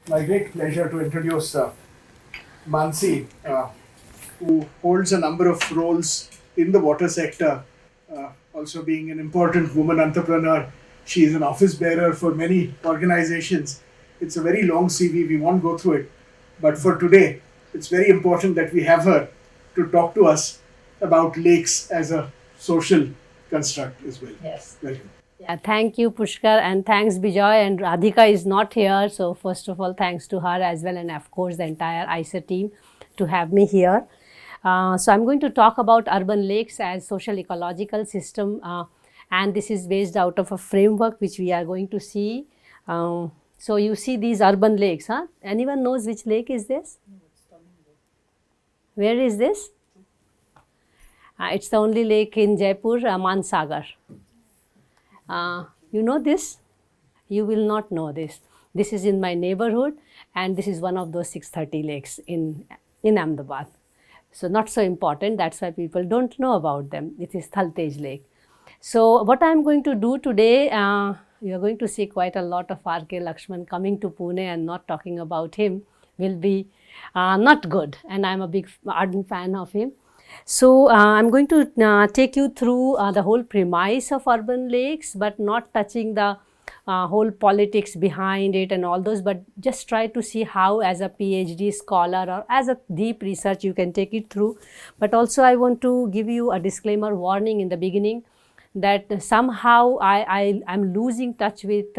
my great pleasure to introduce Mansee, who holds a number of roles in the water sector, also being an important woman entrepreneur. She is an office bearer for many organizations. It's a very long CV, we won't go through it. But for today, it's very important that we have her to talk to us about lakes as a social construct as well. Yes. Welcome. Yeah, thank you, Pushkar, and thanks, Bijoy. And Radhika is not here, so first of all, thanks to her as well, and of course, the entire IISER team to have me here. So I'm going to talk about urban lakes as social-ecological system, and this is based out of a framework which we are going to see. So you see these urban lakes, huh? Anyone knows which lake is this? Where is this? It's the only lake in Jaipur, Mansagar. You know this? You will not know this. This is in my neighborhood, and this is one of those 630 lakes in Ahmedabad. So not so important, that's why people don't know about them. It is Thaltej Lake. So what I am going to do today, you are going to see quite a lot of R.K. Lakshman coming to Pune and not talking about him will be not good, and I am a big ardent fan of him. So I'm going to take you through the whole premise of urban lakes, but not touching the whole politics behind it and all those, but just try to see how as a PhD scholar or as a deep research you can take it through. But also I want to give you a disclaimer warning in the beginning that somehow I'm losing touch with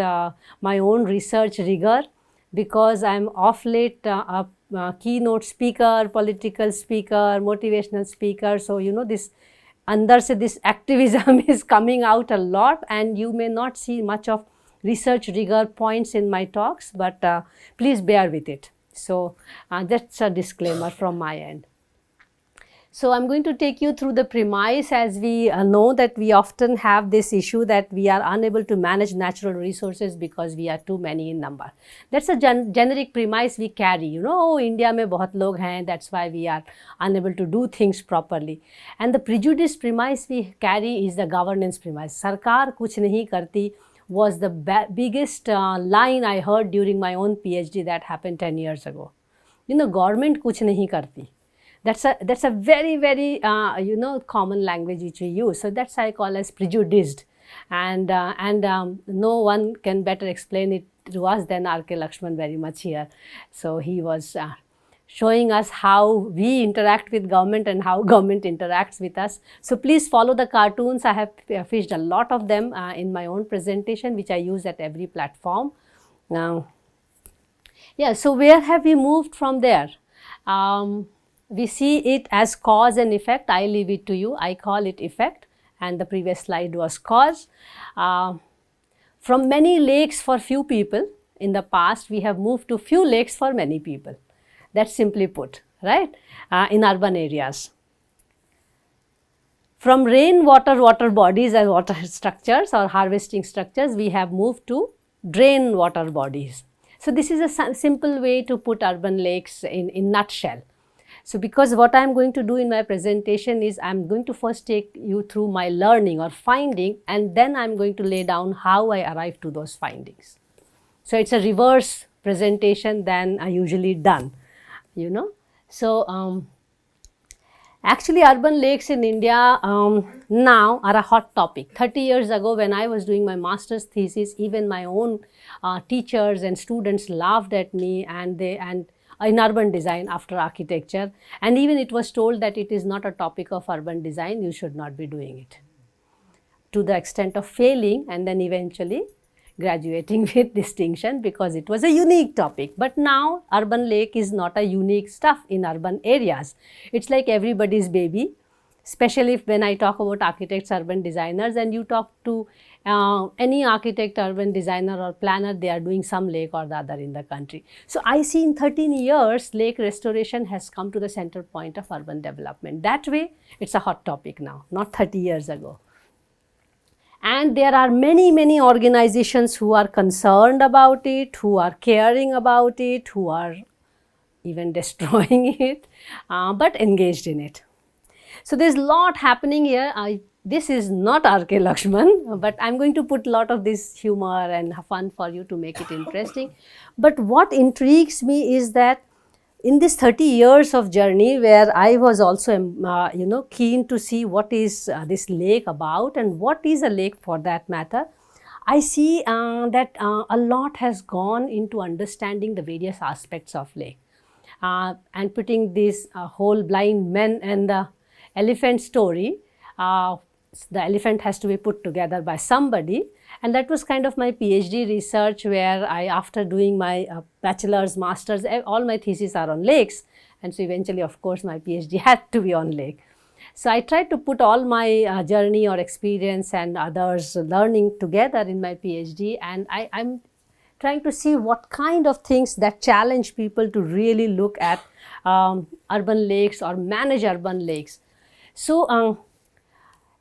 my own research rigor, because I'm off late a keynote speaker, political speaker, motivational speaker. So you know, this andar se this activism is coming out a lot, and you may not see much of research rigor points in my talks, but please bear with it. So that's a disclaimer from my end. So I'm going to take you through the premise, as we know that we often have this issue that we are unable to manage natural resources because we are too many in number. That's a generic premise we carry, you know, oh, India mein bahut log hain, that's why we are unable to do things properly. And the prejudice premise we carry is the governance premise. Sarkar kuch nahi karti was the biggest line I heard during my own PhD that happened 10 years ago. You know, government kuch nahi karti. That's a very, very you know, common language which we use. So that's I call as prejudiced, and no one can better explain it to us than R.K. Lakshman very much here. So he was showing us how we interact with government and how government interacts with us. So please follow the cartoons. I have fished a lot of them in my own presentation, which I use at every platform. Now, yeah, so where have we moved from there? We see it as cause and effect. I leave it to you. I call it effect, and the previous slide was cause. From many lakes for few people in the past, we have moved to few lakes for many people. That's simply put, right? In urban areas. From rainwater water bodies as water structures or harvesting structures, we have moved to drain water bodies. So this is a simple way to put urban lakes in nutshell. So because what I am going to do in my presentation is I am going to first take you through my learning or finding, and then I am going to lay down how I arrived to those findings. So it's a reverse presentation than I usually done, you know. So actually urban lakes in India now are a hot topic. 30 years ago when I was doing my master's thesis, even my own teachers and students laughed at me, and in urban design after architecture, and even it was told that it is not a topic of urban design, you should not be doing it, to the extent of failing and then eventually graduating with distinction because it was a unique topic. But now urban lake is not a unique stuff in urban areas. It's like everybody's baby, especially when I talk about architects, urban designers, and you talk to any architect, urban designer or planner, they are doing some lake or the other in the country. So I see in 13 years, lake restoration has come to the center point of urban development. That way, it's a hot topic now, not 30 years ago. And there are many, many organizations who are concerned about it, who are caring about it, who are even destroying it, but engaged in it. So there's a lot happening here. This is not R.K. Lakshman, but I'm going to put a lot of this humor and fun for you to make it interesting. But what intrigues me is that in this 30 years of journey, where I was also keen to see what is this lake about and what is a lake for that matter, I see that a lot has gone into understanding the various aspects of lake. And putting this whole blind men and the elephant story, the elephant has to be put together by somebody, and that was kind of my PhD research, where I, after doing my bachelor's, master's, all my theses are on lakes, and so eventually of course my PhD had to be on lake. So I tried to put all my journey or experience and others learning together in my PhD, and I'm trying to see what kind of things that challenge people to really look at urban lakes or manage urban lakes. So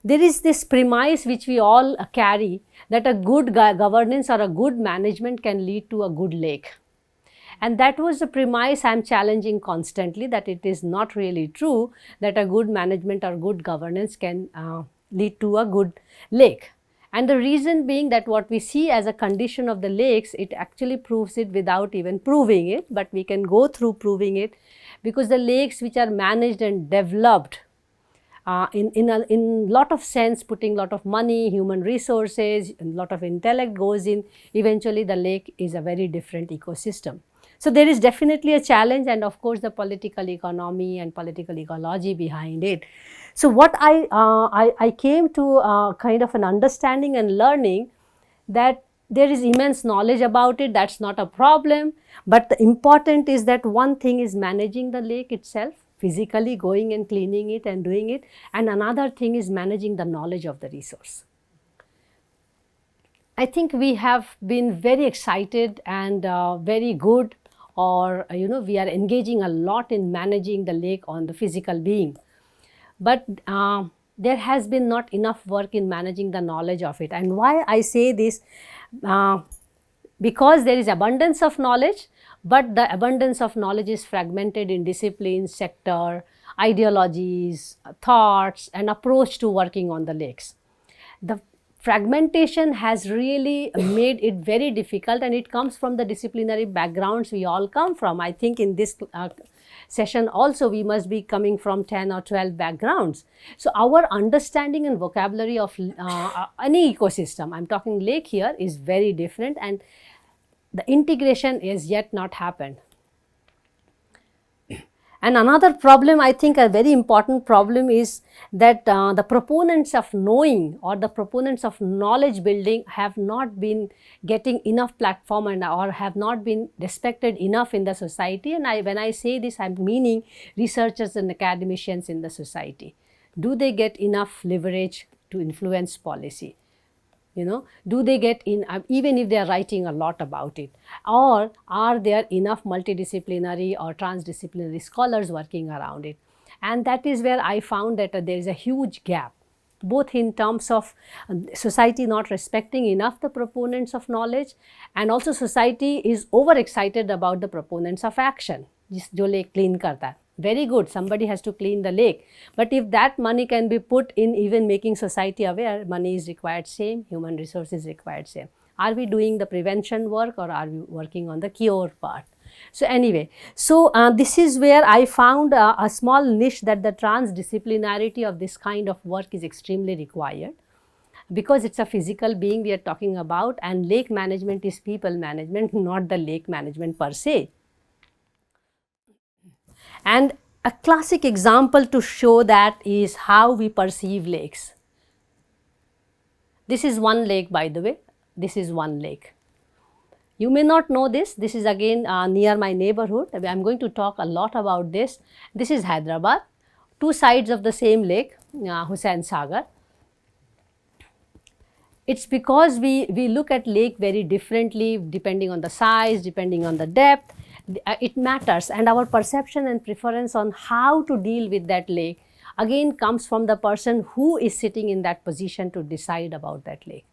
there is this premise which we all carry, that a good governance or a good management can lead to a good lake. And that was the premise I am challenging constantly, that it is not really true that a good management or good governance can lead to a good lake. And the reason being that what we see as a condition of the lakes, it actually proves it without even proving it, but we can go through proving it, because the lakes which are managed and developed in lot of sense, putting lot of money, human resources, and lot of intellect goes in, eventually the lake is a very different ecosystem. So there is definitely a challenge, and of course the political economy and political ecology behind it. So what I came to kind of an understanding and learning that there is immense knowledge about it, that's not a problem, but the important is that one thing is managing the lake itself, physically going and cleaning it and doing it, and another thing is managing the knowledge of the resource. I think we have been very excited and very good, or we are engaging a lot in managing the lake on the physical being. But there has been not enough work in managing the knowledge of it. And why I say this, because there is abundance of knowledge, but the abundance of knowledge is fragmented in disciplines, sector, ideologies, thoughts, and approach to working on the lakes. The fragmentation has really made it very difficult, and it comes from the disciplinary backgrounds we all come from. I think in this session also we must be coming from 10 or 12 backgrounds. So our understanding and vocabulary of any ecosystem, I'm talking lake here, is very different, and the integration is yet not happened. And another problem, I think a very important problem, is that the proponents of knowing or the proponents of knowledge building have not been getting enough platform and or have not been respected enough in the society. And when I say this, I'm meaning researchers and academicians in the society. Do they get enough leverage to influence policy? Do they get in, even if they are writing a lot about it, or are there enough multidisciplinary or transdisciplinary scholars working around it? And that is where I found that there is a huge gap, both in terms of society not respecting enough the proponents of knowledge, and also society is overexcited about the proponents of action. Jo lake clean karta hai, very good, somebody has to clean the lake, but if that money can be put in even making society aware, money is required same, human resources required same. Are we doing the prevention work, or are we working on the cure part? So anyway, so this is where I found a small niche, that the transdisciplinarity of this kind of work is extremely required, because it's a physical being we are talking about, and lake management is people management, not the lake management per se. And a classic example to show that is how we perceive lakes. This is one lake, by the way. This is one lake. You may not know this. This is again near my neighborhood. I am going to talk a lot about this. This is Hyderabad. Two sides of the same lake, Hussain Sagar. It's because we look at lake very differently, depending on the size, depending on the depth. It matters, and our perception and preference on how to deal with that lake again comes from the person who is sitting in that position to decide about that lake.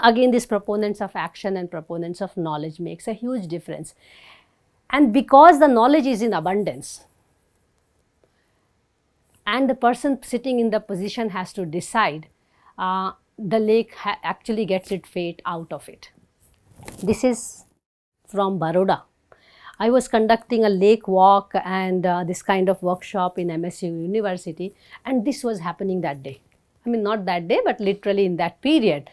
Again, these proponents of action and proponents of knowledge makes a huge difference. And because the knowledge is in abundance, and the person sitting in the position has to decide, the lake actually gets its fate out of it. This is from Baroda. I was conducting a lake walk and this kind of workshop in MSU University, and this was happening that day. I mean, not that day, but literally in that period.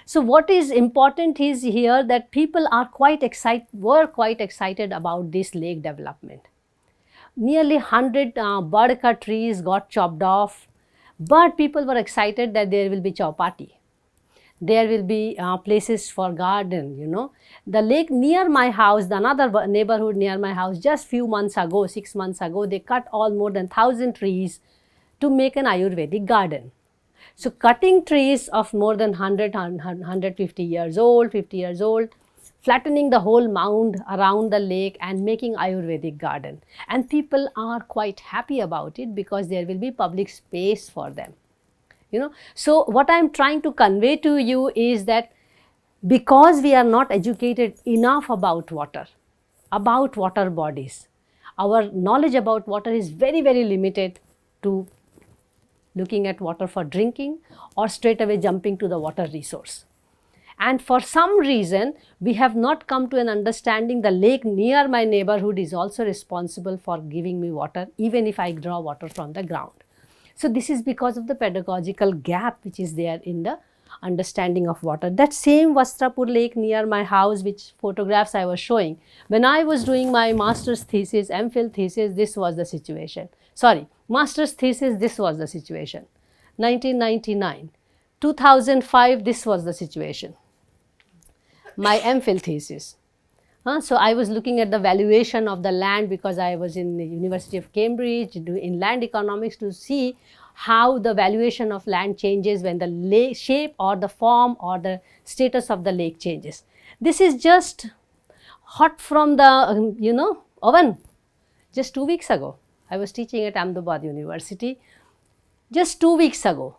So what is important is here that people are were quite excited about this lake development. Nearly 100 Bhargava trees got chopped off, but people were excited that there will be chowpatty. There will be places for garden, you know. The lake near my house, the another neighborhood near my house, just few months ago, 6 months ago, they cut all more than 1,000 trees to make an Ayurvedic garden. So cutting trees of more than 150 years old, 50 years old, flattening the whole mound around the lake and making Ayurvedic garden. And people are quite happy about it because there will be public space for them. You know, so what I am trying to convey to you is that because we are not educated enough about water bodies, our knowledge about water is very, very limited to looking at water for drinking or straight away jumping to the water resource. And for some reason, we have not come to an understanding the lake near my neighborhood is also responsible for giving me water, even if I draw water from the ground. So this is because of the pedagogical gap which is there in the understanding of water. That same Vastrapur lake near my house, which photographs I was showing, when I was doing my master's thesis, MPhil thesis, this was the situation. Sorry, master's thesis, this was the situation. 1999, 2005, this was the situation. My MPhil thesis. So I was looking at the valuation of the land because I was in the University of Cambridge in land economics to see how the valuation of land changes when the lake shape or the form or the status of the lake changes. This is just hot from the oven. Just 2 weeks ago, I was teaching at Ahmedabad University. Just 2 weeks ago,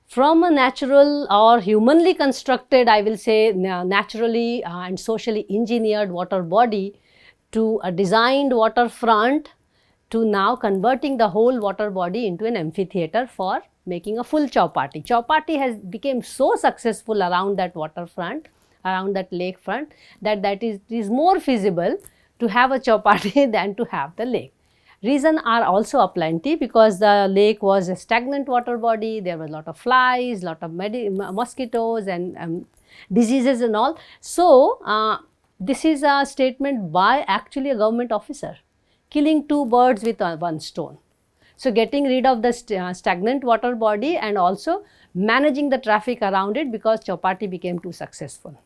from a natural or humanly constructed, I will say naturally and socially engineered water body to a designed waterfront to now converting the whole water body into an amphitheater for making a full chowpatty. Chowpatty has become so successful around that waterfront, around that lakefront, that it is more feasible to have a chowpatty than to have the lake. Reason are also aplenty because the lake was a stagnant water body, there were a lot of flies, lot of mosquitoes and diseases and all. So, this is a statement by actually a government officer, killing 2 birds with 1 stone. So, getting rid of the stagnant water body and also managing the traffic around it because chowpatty became too successful,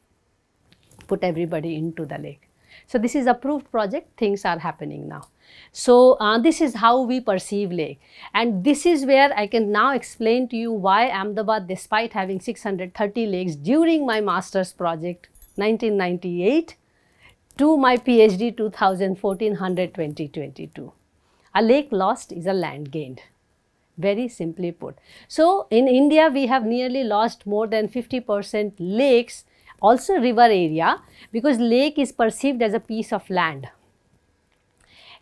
put everybody into the lake. So, this is approved project, things are happening now. So, this is how we perceive lake, and this is where I can now explain to you why Ahmedabad, despite having 630 lakes during my master's project 1998 to my PhD 2014 120-22. A lake lost is a land gained, very simply put. So, in India we have nearly lost more than 50% lakes, also river area, because lake is perceived as a piece of land.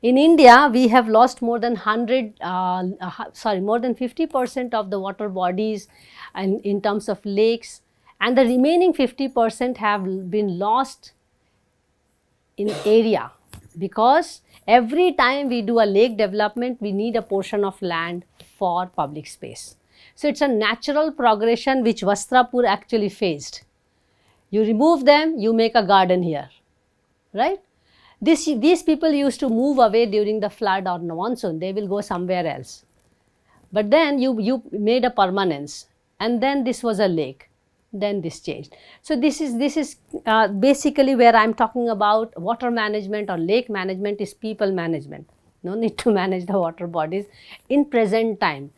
In India, we have lost more than more than 50% of the water bodies in terms of lakes, and the remaining 50% have been lost in area, because every time we do a lake development, we need a portion of land for public space. So, it is a natural progression which Vastrapur actually faced. You remove them, you make a garden here, right? These people used to move away during the flood or monsoon, they will go somewhere else. But then you made a permanence, and then this was a lake, then this changed. So, this is basically where I am talking about water management or lake management is people management. No need to manage the water bodies in present time,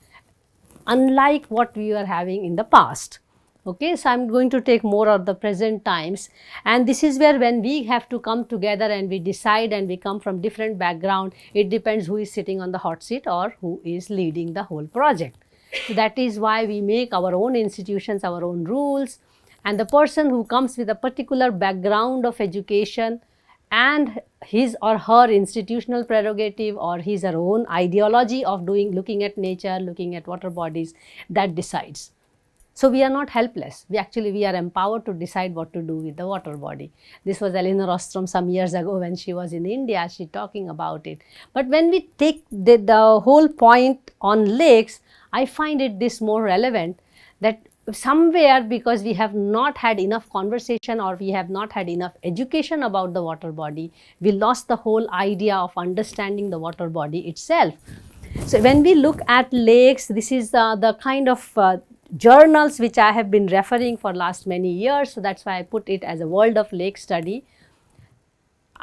unlike what we were having in the past. Okay, so I am going to take more of the present times, and this is where when we have to come together and we decide, and we come from different background, it depends who is sitting on the hot seat or who is leading the whole project. So, that is why we make our own institutions, our own rules, and the person who comes with a particular background of education and his or her institutional prerogative or his or her own ideology of looking at nature, looking at water bodies, that decides. So we are not helpless. We are empowered to decide what to do with the water body. This was Elinor Ostrom some years ago when she was in India, she talking about it. But when we take the whole point on lakes, I find it this more relevant, that somewhere, because we have not had enough conversation or we have not had enough education about the water body, we lost the whole idea of understanding the water body itself. So when we look at lakes, this is the kind of journals which I have been referring for last many years. So that's why I put it as a world of lake study.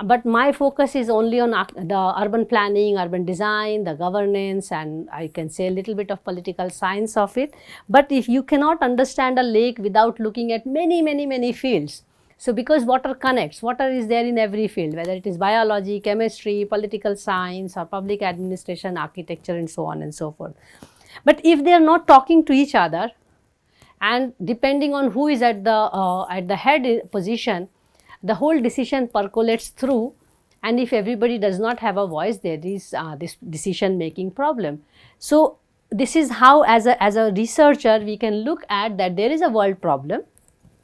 But my focus is only on the urban planning, urban design, the governance, and I can say a little bit of political science of it. But if you cannot understand a lake without looking at many fields, so because water connects, water is there in every field, whether it is biology, chemistry, political science, or public administration, architecture, and so on and so forth. But if they are not talking to each other, and depending on who is at the head position, the whole decision percolates through, and if everybody does not have a voice, there is this decision making problem. So this is how, as a researcher, we can look at that there is a world problem.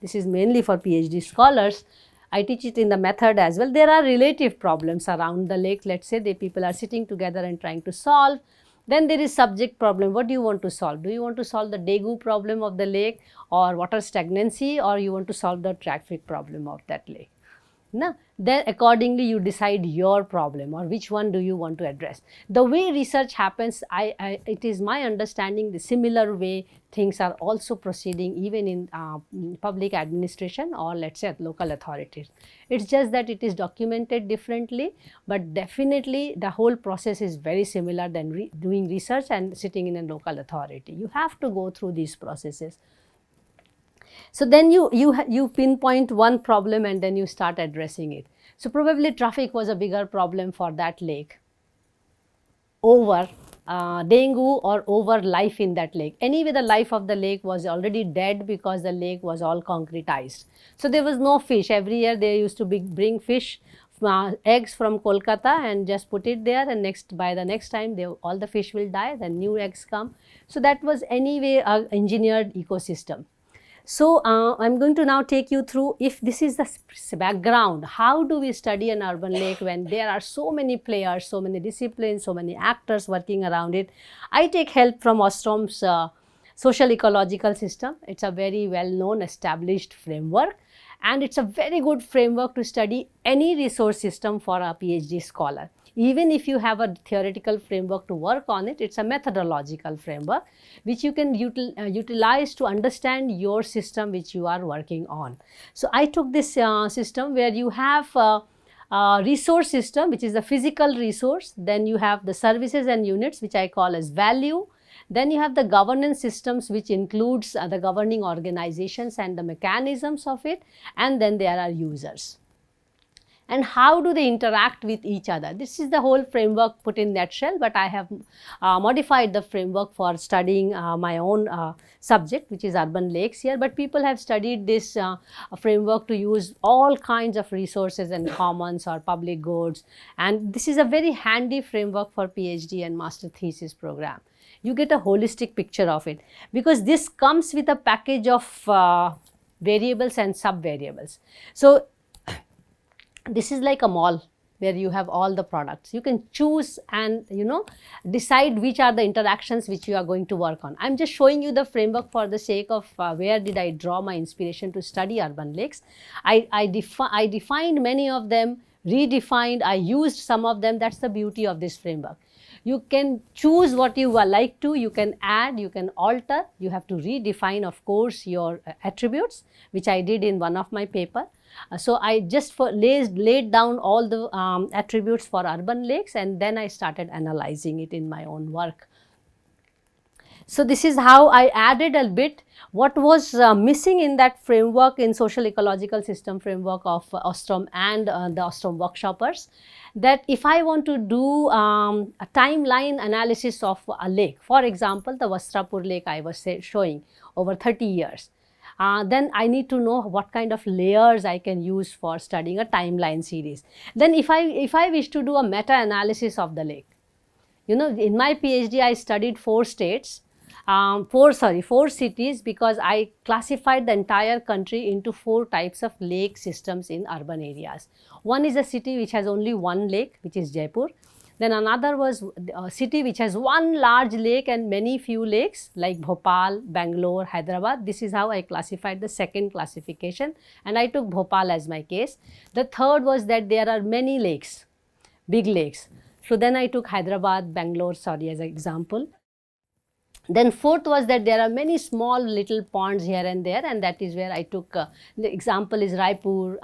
This is mainly for PhD scholars. I teach it in the method as well. There are relative problems around the lake. Let's say the people are sitting together and trying to solve. Then there is subject problem. What do you want to solve? Do you want to solve the Daegu problem of the lake or water stagnancy, or you want to solve the traffic problem of that lake? No, then accordingly you decide your problem or which one do you want to address. The way research happens, it is my understanding the similar way things are also proceeding even in public administration or let's say at local authorities. It's just that it is documented differently, but definitely the whole process is very similar than doing research and sitting in a local authority. You have to go through these processes. So then you pinpoint one problem and then you start addressing it. So probably traffic was a bigger problem for that lake over dengue or over life in that lake. Anyway, the life of the lake was already dead because the lake was all concretized. So there was no fish. Every year they used to bring fish, eggs from Kolkata and just put it there, and by the next time all the fish will die, then new eggs come. So that was anyway an engineered ecosystem. So I'm going to now take you through, if this is the background, how do we study an urban lake when there are so many players, so many disciplines, so many actors working around it. I take help from Ostrom's social-ecological system. It's a very well-known established framework, and it's a very good framework to study any resource system for a PhD scholar. Even if you have a theoretical framework to work on it, it's a methodological framework which you can utilize to understand your system which you are working on. So I took this system where you have a resource system which is the physical resource, then you have the services and units which I call as value, then you have the governance systems which includes the governing organizations and the mechanisms of it, and then there are users. And how do they interact with each other? This is the whole framework put in nutshell, but I have modified the framework for studying my own subject, which is urban lakes here. But people have studied this framework to use all kinds of resources and commons or public goods. And this is a very handy framework for PhD and master thesis program. You get a holistic picture of it because this comes with a package of variables and sub-variables. So this is like a mall where you have all the products. You can choose and decide which are the interactions which you are going to work on. I'm just showing you the framework for the sake of where did I draw my inspiration to study urban lakes. I defined many of them, redefined, I used some of them. That's the beauty of this framework. You can choose what you like to, you can add, you can alter, you have to redefine of course your attributes, which I did in one of my paper. So I just laid down all the attributes for urban lakes, and then I started analyzing it in my own work. So this is how I added a bit what was missing in that framework, in social-ecological system framework of Ostrom and the Ostrom workshoppers, that if I want to do a timeline analysis of a lake, for example, the Vastrapur lake I was showing over 30 years. then I need to know what kind of layers I can use for studying a timeline series. Then if I wish to do a meta-analysis of the lake, you know, in my PhD I studied 4 states, 4 cities, because I classified the entire country into 4 types of lake systems in urban areas. One is a city which has only one lake, which is Jaipur. Then another was a city which has one large lake and many few lakes, like Bhopal, Bangalore, Hyderabad. This is how I classified the second classification, and I took Bhopal as my case. The third was that there are many lakes, big lakes. So then I took Hyderabad, Bangalore, as an example. Then fourth was that there are many small little ponds here and there, and that is where I took, the example is Raipur,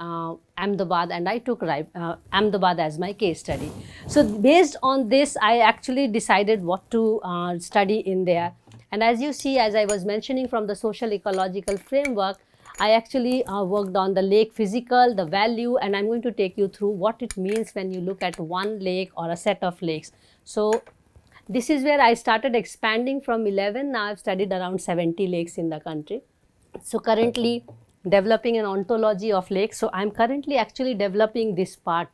Ahmedabad, and I took Ahmedabad as my case study. So based on this, I actually decided what to study in there. And as you see, as I was mentioning from the social ecological framework, I actually worked on the lake physical, the value, and I'm going to take you through what it means when you look at one lake or a set of lakes. So this is where I started expanding from 11. Now I've studied around 70 lakes in the country. So currently developing an ontology of lakes. So I'm currently actually developing this part,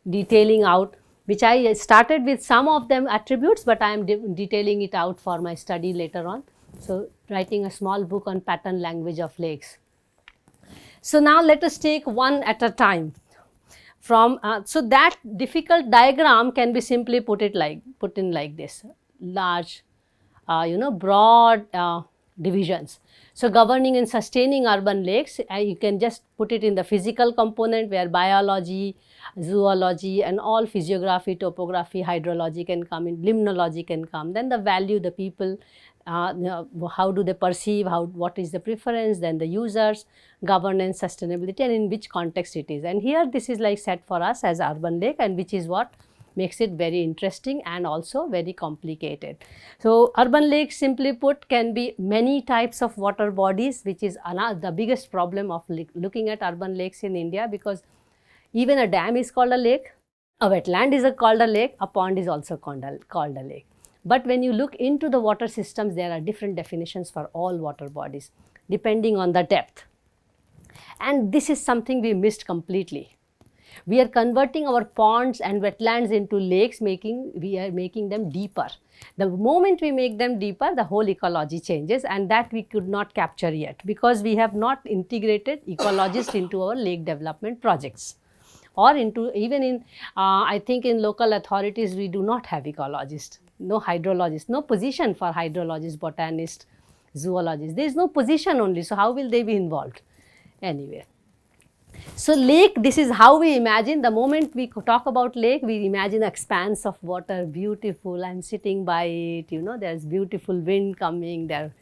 detailing out, which I started with some of them attributes, but I am detailing it out for my study later on. So writing a small book on pattern language of lakes. So now let us take one at a time. From so that difficult diagram can be simply put in like this, large, broad divisions. So governing and sustaining urban lakes, you can just put it in the physical component, where biology, zoology, and all physiography, topography, hydrology can come in, limnology can come. Then the value, the people, how do they perceive, what is the preference, then the users, governance, sustainability, and in which context it is. And here this is like set for us as urban lake, and which is what makes it very interesting and also very complicated. So urban lakes, simply put, can be many types of water bodies, which is the biggest problem of looking at urban lakes in India, because even a dam is called a lake, a wetland is called a lake, a pond is also called a lake. But when you look into the water systems, there are different definitions for all water bodies, depending on the depth. And this is something we missed completely. We are converting our ponds and wetlands into lakes, we are making them deeper. The moment we make them deeper, the whole ecology changes, and that we could not capture yet, because we have not integrated ecologists into our lake development projects. Or into, even in, I think in local authorities, we do not have ecologists, no hydrologists, no position for hydrologists, botanists, zoologists. There is no position only, so how will they be involved? Anyway. So lake, this is how we imagine. The moment we talk about lake, we imagine expanse of water, beautiful. I'm sitting by it, there's beautiful wind coming, there are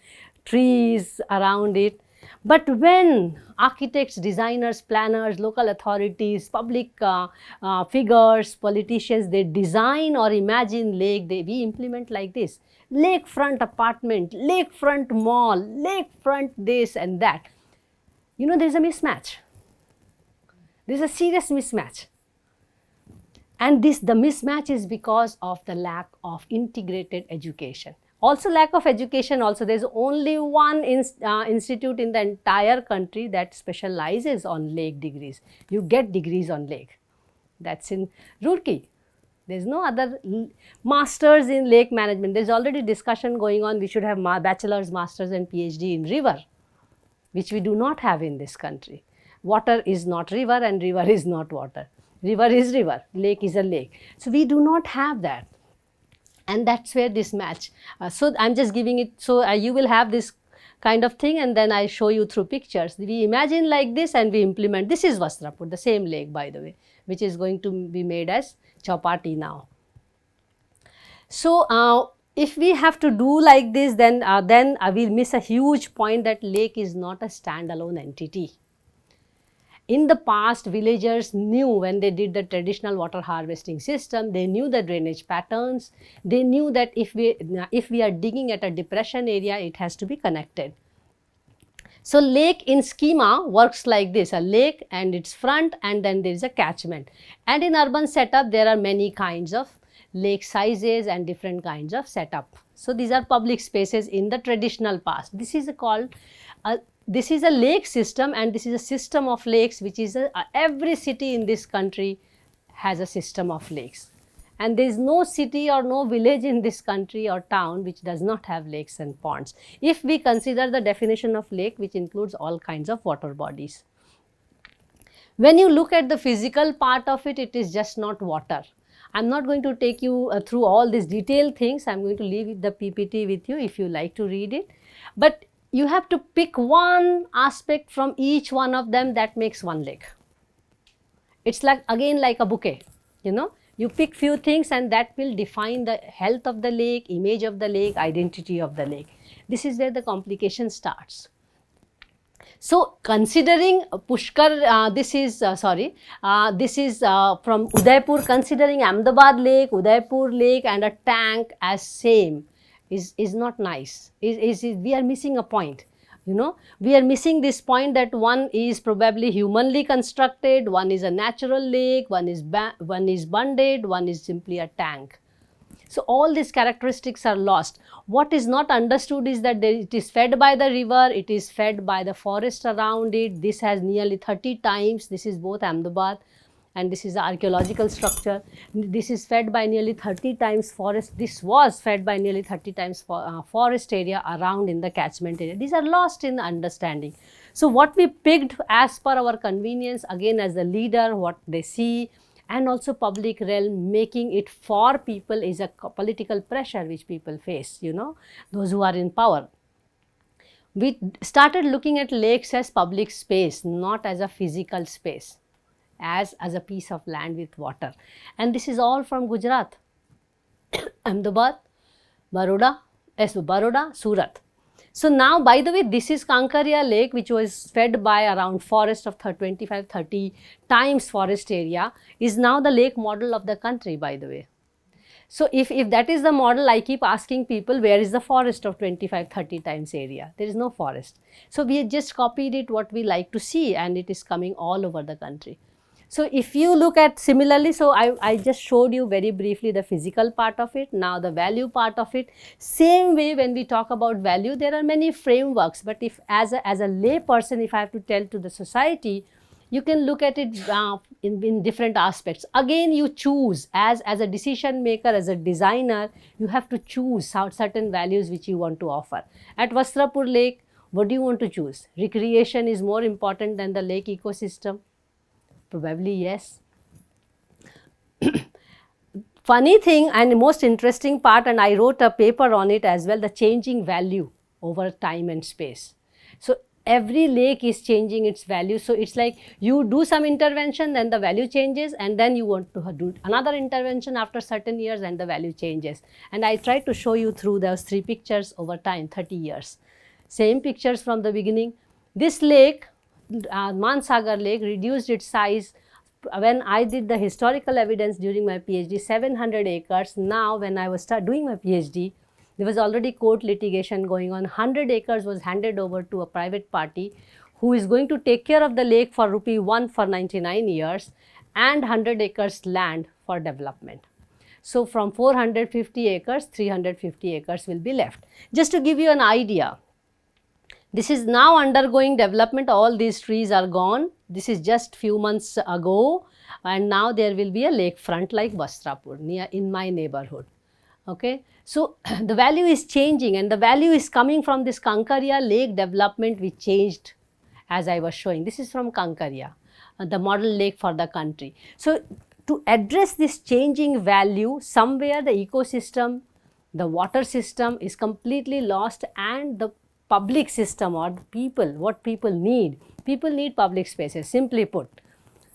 trees around it. But when architects, designers, planners, local authorities, public figures, politicians, they design or imagine lake, we implement like this: lakefront apartment, lakefront mall, lakefront this and that. There's a mismatch. There's a serious mismatch. And the mismatch is because of the lack of integrated education. Also lack of education also. There's only one institute in the entire country that specializes on lake degrees. You get degrees on lake. That's in Roorkee. There's no other masters in lake management. There's already discussion going on. We should have bachelor's, masters and PhD in river, which we do not have in this country. Water is not river and river is not water. River is river, lake is a lake. So we do not have that. And that's where this match. So I'm just giving it, so you will have this kind of thing, and then I show you through pictures. We imagine like this and we implement. This is Vastrapur, the same lake, by the way, which is going to be made as Chowpatty now. So if we have to do like this, then we'll miss a huge point, that lake is not a standalone entity. In the past, villagers knew, when they did the traditional water harvesting system, they knew the drainage patterns. They knew that if we are digging at a depression area, it has to be connected. So lake in schema works like this: a lake and its front, and then there is a catchment. And in urban setup, there are many kinds of lake sizes and different kinds of setup. So these are public spaces in the traditional past. This is called this is a lake system, and this is a system of lakes which is every city in this country has a system of lakes. And there is no city or no village in this country or town which does not have lakes and ponds, if we consider the definition of lake, which includes all kinds of water bodies. When you look at the physical part of it, it is just not water. I am not going to take you through all these detailed things. I am going to leave the PPT with you if you like to read it. But you have to pick one aspect from each one of them that makes one lake. It's like, again, like a bouquet, you know. You pick few things and that will define the health of the lake, image of the lake, identity of the lake. This is where the complication starts. So, considering Pushkar, this is from Udaipur, considering Ahmedabad Lake, Udaipur Lake and a tank as same is not nice. We are missing a point. You know, we are missing this point that one is probably humanly constructed, one is a natural lake, one is bonded, one is simply a tank. So all these characteristics are lost. What is not understood is that it is fed by the river, it is fed by the forest around it. This has nearly 30 times, this is both Ahmedabad and this is the archaeological structure. This is fed by nearly 30 times forest. This was fed by nearly 30 times forest area around in the catchment area. These are lost in understanding. So what we picked as per our convenience, again as the leader, what they see, and also public realm, making it for people is a political pressure which people face, you know, those who are in power. We started looking at lakes as public space, not as a physical space, as a piece of land with water. And this is all from Gujarat, Ahmedabad, Baroda, Surat. So now, by the way, this is Kankaria Lake, which was fed by around forest of 25-30 times forest area, is now the lake model of the country, by the way. So if that is the model, I keep asking people, where is the forest of 25-30 times area? There is no forest. So we just copied it what we like to see, and it is coming all over the country. So if you look at similarly, so I just showed you very briefly the physical part of it, now the value part of it. Same way, when we talk about value, there are many frameworks, but if as a lay person, if I have to tell to the society, you can look at it in different aspects. Again, you choose as a decision maker, as a designer, you have to choose certain values which you want to offer. At Vastrapur Lake, what do you want to choose? Recreation is more important than the lake ecosystem? Probably yes. Funny thing and most interesting part, and I wrote a paper on it as well, the changing value over time and space. So every lake is changing its value. So it's like you do some intervention, then the value changes, and then you want to do another intervention after certain years and the value changes. And I tried to show you through those 3 pictures over time, 30 years. Same pictures from the beginning. This lake, Mansagar Lake, reduced its size when I did the historical evidence during my PhD, 700 acres. Now when I was doing my PhD, there was already court litigation going on. 100 acres was handed over to a private party who is going to take care of the lake for ₹1 for 99 years and 100 acres land for development. So from 450 acres, 350 acres will be left. Just to give you an idea, this is now undergoing development. All these trees are gone. This is just few months ago, and now there will be a lakefront like Vastrapur near in my neighborhood. Okay, so the value is changing, and the value is coming from this Kankaria Lake development which changed, as I was showing. This is from Kankaria, the model lake for the country. So to address this changing value, somewhere the ecosystem, the water system is completely lost, and the public system or the people, what people need public spaces, simply put,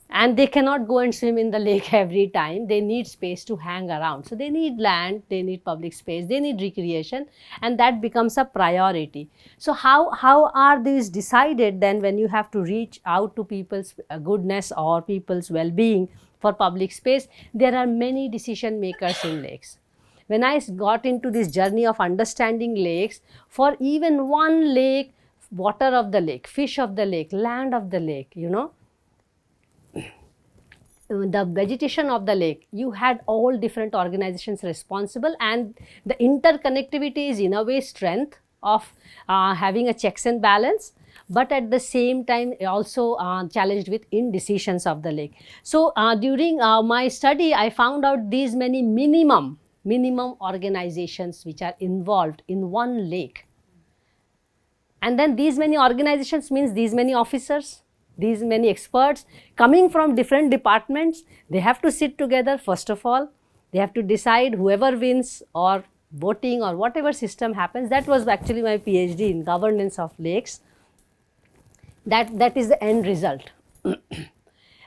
and they cannot go and swim in the lake every time. They need space to hang around. So they need land, they need public space, they need recreation, and that becomes a priority. So how are these decided then when you have to reach out to people's goodness or people's well-being for public space? There are many decision makers in lakes. When I got into this journey of understanding lakes, for even one lake, water of the lake, fish of the lake, land of the lake, you know, the vegetation of the lake, you had all different organizations responsible, and the interconnectivity is in a way strength of having a checks and balance, but at the same time also challenged with indecisions of the lake. So during my study, I found out these many minimum organizations which are involved in one lake. And then these many organizations means these many officers, these many experts coming from different departments. They have to sit together. First of all, they have to decide whoever wins, or voting, or whatever system happens. That was actually my PhD in governance of lakes. That is the end result.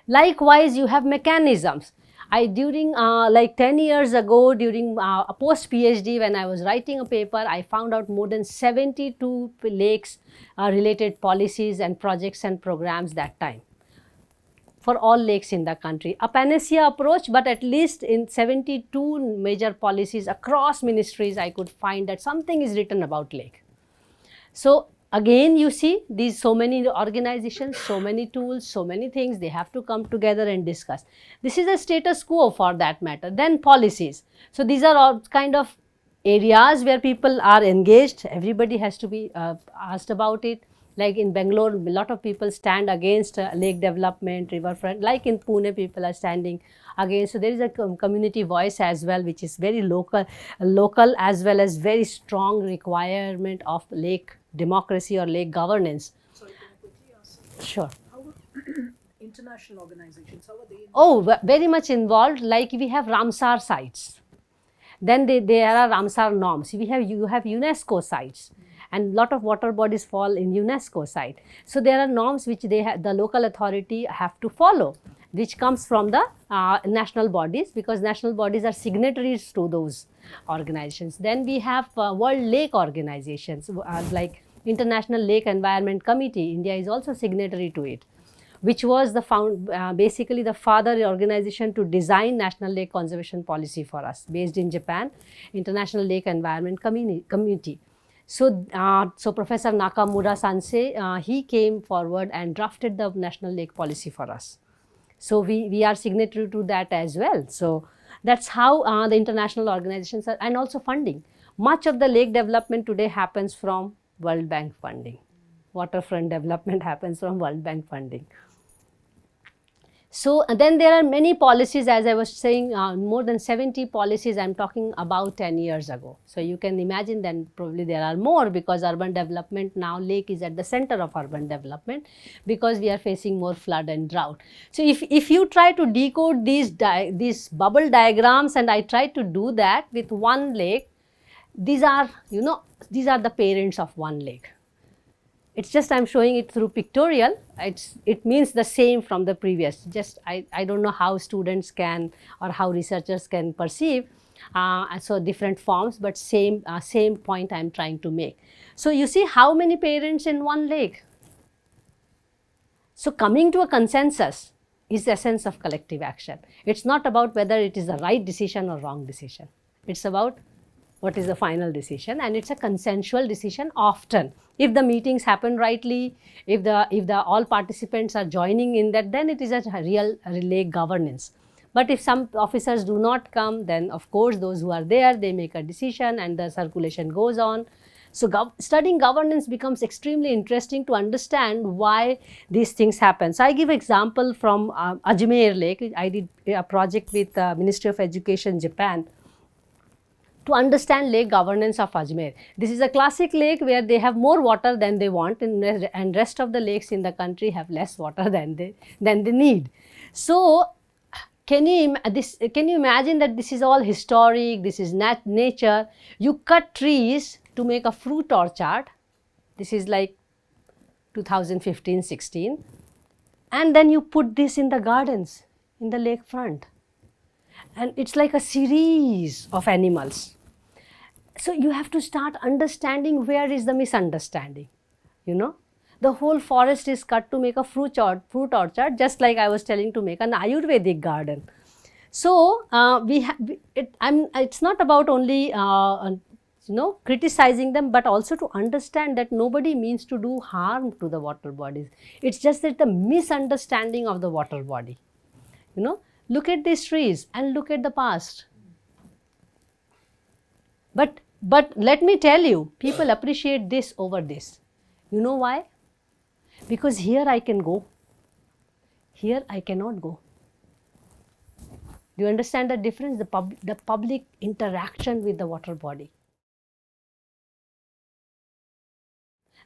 Likewise, you have mechanisms. During like 10 years ago, during a post-PhD, when I was writing a paper, I found out more than 72 lakes related policies and projects and programs that time for all lakes in the country. A panacea approach, but at least in 72 major policies across ministries, I could find that something is written about lake. So again, you see these so many organizations, so many tools, so many things, they have to come together and discuss. This is a status quo for that matter. Then policies. So these are all kind of areas where people are engaged. Everybody has to be asked about it. Like in Bangalore, a lot of people stand against lake development, riverfront. Like in Pune, people are standing against. So there is a community voice as well, which is very local as well as very strong requirement of lake democracy or lake governance. Sorry, can I quickly ask? Sure. How are international organizations, how are they involved? Oh, very much involved. Like we have Ramsar sites. Then there are Ramsar norms. You have UNESCO sites, and lot of water bodies fall in UNESCO site. So there are norms which the local authority have to follow, which comes from the national bodies, because national bodies are signatories to those organizations. Then we have World Lake Organizations like International Lake Environment Committee. India is also signatory to it, which was basically the father organization to design National Lake Conservation Policy for us, based in Japan, International Lake Environment Committee. So, so Professor Nakamura Sansei, he came forward and drafted the National Lake Policy for us. So we are signatory to that as well. So that's how the international organizations are, and also funding. Much of the lake development today happens from World Bank funding. Waterfront development happens from World Bank funding. So then there are many policies, as I was saying, more than 70 policies I am talking about 10 years ago. So you can imagine then probably there are more, because urban development now, lake is at the center of urban development, because we are facing more flood and drought. So if you try to decode these bubble diagrams, and I try to do that with one lake, these are the parents of one lake. It's just I'm showing it through pictorial. It means the same from the previous. Just I don't know how students can, or how researchers can perceive. So different forms, but same point I'm trying to make. So you see how many parents in one lake. So coming to a consensus is the essence of collective action. It's not about whether it is the right decision or wrong decision. It's about what is the final decision, and it's a consensual decision often. If the meetings happen rightly, if the all participants are joining in that, then it is a real lake governance. But if some officers do not come, then of course those who are there, they make a decision and the circulation goes on. So studying governance becomes extremely interesting to understand why these things happen. So I give example from Ajmer Lake. I did a project with Ministry of Education, Japan, to understand lake governance of Ajmer. This is a classic lake where they have more water than they want, and rest of the lakes in the country have less water than they need. So can you imagine that this is all historic, this is nature. You cut trees to make a fruit orchard. This is like 2015-16, and then you put this in the gardens, in the lakefront. And it's like a series of animals. So you have to start understanding where is the misunderstanding. The whole forest is cut to make a fruit orchard, just like I was telling, to make an Ayurvedic garden. So it's not about only criticizing them, but also to understand that nobody means to do harm to the water bodies. It's just that the misunderstanding of the water body. Look at these trees and look at the past. But let me tell you, people appreciate this over this. You know why? Because here I can go. Here I cannot go. Do you understand the difference? The public interaction with the water body.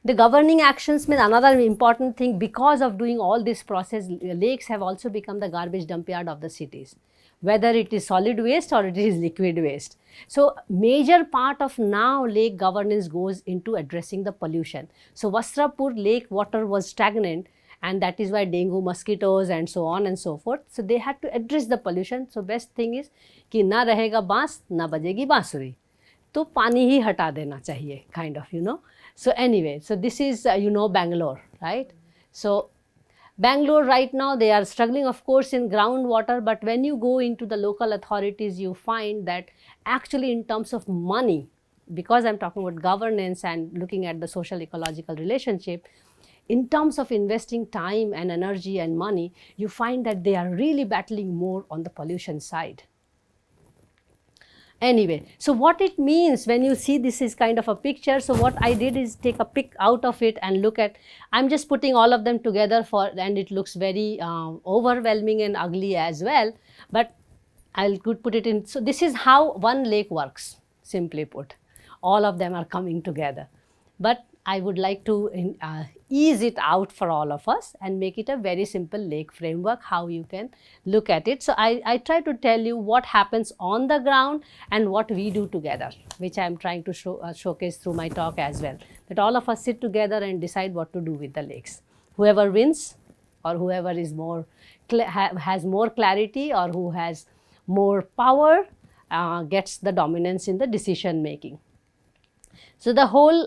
The governing actions mean another important thing. Because of doing all this process, lakes have also become the garbage dump yard of the cities, whether it is solid waste or it is liquid waste. So major part of now lake governance goes into addressing the pollution. So Vastrapur lake water was stagnant, and that is why dengue, mosquitoes and so on and so forth. So they had to address the pollution. So best thing is कि ना रहेगा बांस ना बजेगी बांसुरी, तो पानी ही हटा देना चाहिए, kind of, you know. So anyway, so this is you know, Bangalore, right? So Bangalore right now, they are struggling of course in groundwater, but when you go into the local authorities, you find that actually in terms of money, because I'm talking about governance and looking at the social ecological relationship, in terms of investing time and energy and money, you find that they are really battling more on the pollution side. Anyway, so what it means when you see this is kind of a picture, so what I did is take a pic out of it and look at, I'm just putting all of them together and it looks very overwhelming and ugly as well, but I'll put it in. So this is how one lake works, simply put. All of them are coming together. But I would like to ease it out for all of us and make it a very simple lake framework, how you can look at it. So I try to tell you what happens on the ground and what we do together, which I am trying to showcase through my talk as well. That all of us sit together and decide what to do with the lakes. Whoever wins, or whoever is more has more clarity, or who has more power, gets the dominance in the decision making. So the whole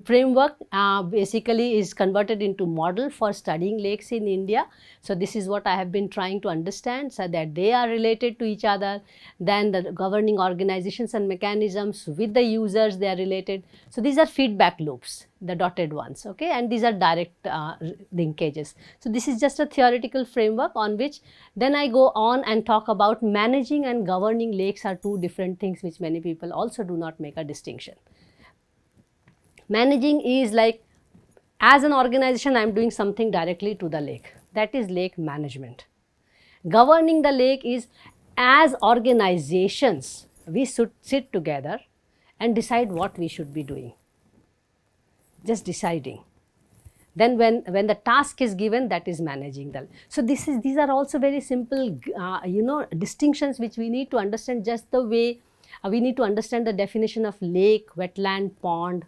framework basically is converted into model for studying lakes in India. So this is what I have been trying to understand, so that they are related to each other. Then the governing organizations and mechanisms with the users, they are related. So these are feedback loops, the dotted ones, okay, and these are direct linkages. So this is just a theoretical framework on which then I go on and talk about managing and governing lakes are two different things which many people also do not make a distinction. Managing is like, as an organization, I am doing something directly to the lake. That is lake management. Governing the lake is, as organizations, we should sit together and decide what we should be doing. Just deciding. Then when the task is given, that is managing the. So these are also very simple, you know, distinctions which we need to understand, just the way we need to understand the definition of lake, wetland, pond,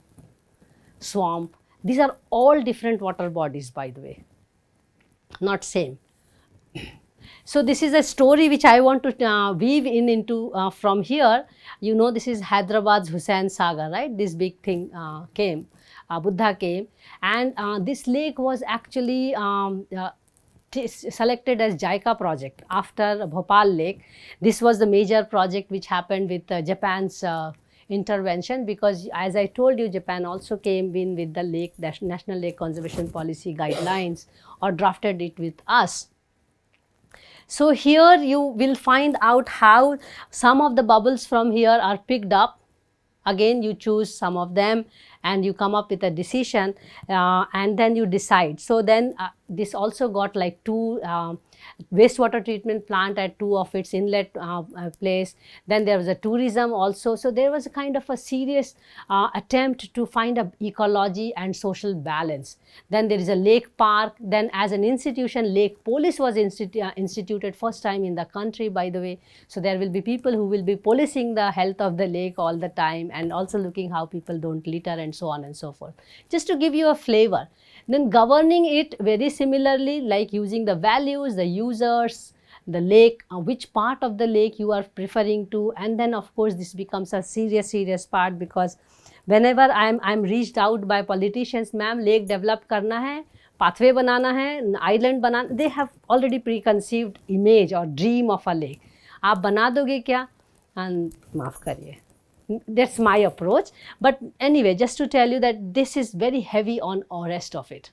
swamp. These are all different water bodies, by the way, not same. So this is a story which I want to weave into from here. You know, this is Hyderabad's Hussain Sagar, right? This big thing came, Buddha came, and this lake was actually selected as JICA project after Bhopal Lake. This was the major project which happened with Japan's intervention, because as I told you, Japan also came in with the lake, National Lake Conservation Policy guidelines, or drafted it with us. So here you will find out how some of the bubbles from here are picked up. Again, you choose some of them and you come up with a decision, and then you decide. So then this also got like two wastewater treatment plant at two of its inlet place. Then there was a tourism also. So there was a kind of a serious attempt to find a ecology and social balance. Then there is a lake park. Then as an institution, lake police was instituted first time in the country, by the way. So there will be people who will be policing the health of the lake all the time, and also looking how people don't litter and so on and so forth. Just to give you a flavor. Then governing it very similarly, like using the values, the users, the lake, which part of the lake you are preferring to, and then of course this becomes a serious part, because whenever I'm reached out by politicians, ma'am, lake develop karna hai, pathway banana hai, island banana, they have already preconceived image or dream of a lake. आप बना दोगे क्या? And माफ करिए. That's my approach. But anyway, just to tell you that this is very heavy on all rest of it.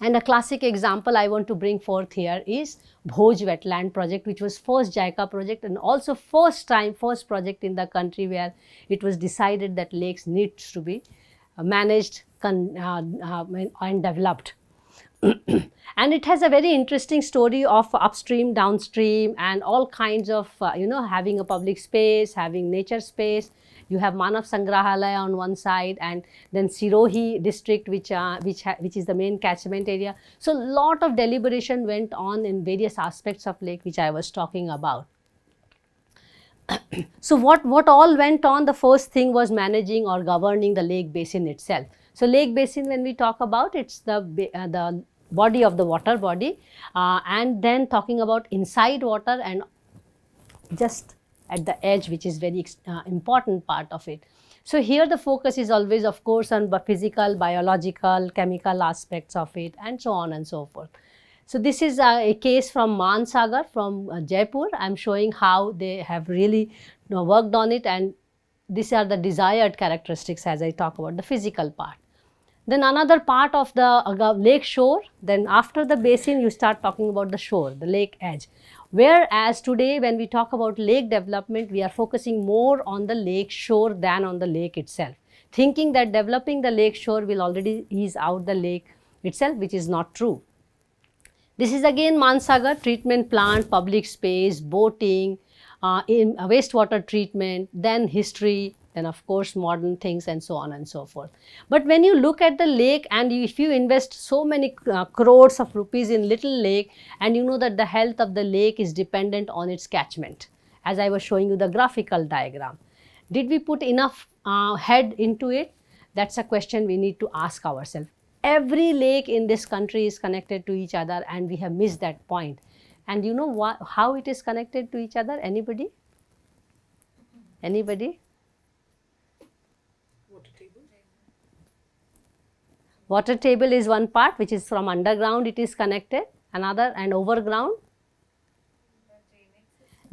And a classic example I want to bring forth here is Bhoj wetland project, which was first JICA project and also first project in the country where it was decided that lakes needs to be managed and developed. And it has a very interesting story of upstream, downstream, and all kinds of, having a public space, having nature space. You have Manav Sangrahalaya on one side, and then Sirohi district, which is the main catchment area. So, lot of deliberation went on in various aspects of lake, which I was talking about. So, what all went on? The first thing was managing or governing the lake basin itself. So, lake basin, when we talk about, it's the body of the water body, and then talking about inside water and just at the edge, which is very important part of it. So, here the focus is always, of course, on physical, biological, chemical aspects of it, and so on and so forth. So, this is a case from Mansee from Jaipur. I am showing how they have really worked on it, and these are the desired characteristics as I talk about the physical part. Then another part of the lake shore, then after the basin you start talking about the shore, the lake edge. Whereas today when we talk about lake development, we are focusing more on the lake shore than on the lake itself, thinking that developing the lake shore will already ease out the lake itself, which is not true. This is again Mansee treatment plant, public space, boating, in wastewater treatment, then history, then of course modern things, and so on and so forth. But when you look at the lake, and if you invest so many crores of rupees in little lake, and you know that the health of the lake is dependent on its catchment, as I was showing you the graphical diagram, did we put enough head into it? That's a question we need to ask ourselves. Every lake in this country is connected to each other, and we have missed that point. And you know how it is connected to each other? Anybody? Anybody? Water table is one part, which is from underground it is connected, another, and overground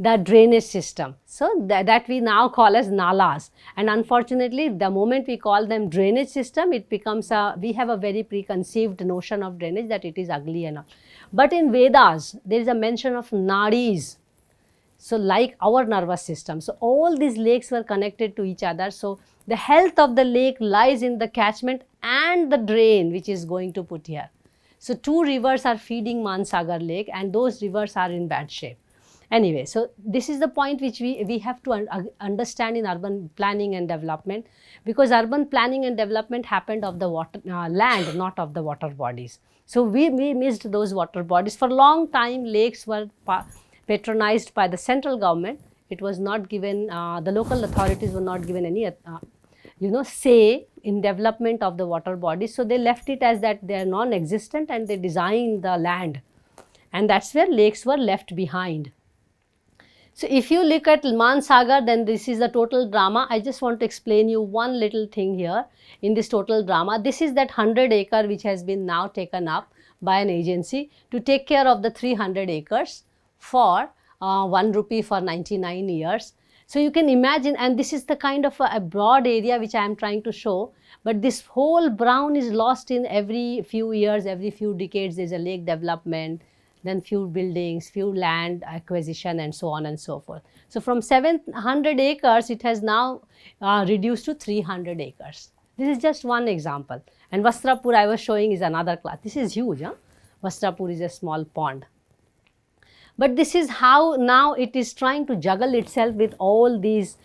the drainage system. So, that we now call as nalas, and unfortunately the moment we call them drainage system, it becomes we have a very preconceived notion of drainage, that it is ugly and all. But in Vedas there is a mention of nadis, so like our nervous system. So, all these lakes were connected to each other. So, the health of the lake lies in the catchment and the drain which is going to put here. So, two rivers are feeding Mansee lake, and those rivers are in bad shape. Anyway, so this is the point which we have to understand in urban planning and development, because urban planning and development happened of the water land, not of the water bodies. So, we missed those water bodies. For a long time lakes were patronized by the central government. It was not given, the local authorities were not given any say in development of the water bodies. So, they left it as that they are non-existent, and they designed the land, and that is where lakes were left behind. So, if you look at Mansee, then this is the total drama. I just want to explain you one little thing here in this total drama. This is that 100 acre which has been now taken up by an agency to take care of the 300 acres for 1 rupee for 99 years. So, you can imagine, and this is the kind of a broad area which I am trying to show, but this whole brown is lost in every few years, every few decades there is a lake development, then few buildings, few land acquisition, and so on and so forth. So, from 700 acres it has now reduced to 300 acres. This is just one example, and Vastrapur I was showing is another class. This is huge, huh? Vastrapur is a small pond. But this is how now it is trying to juggle itself with all these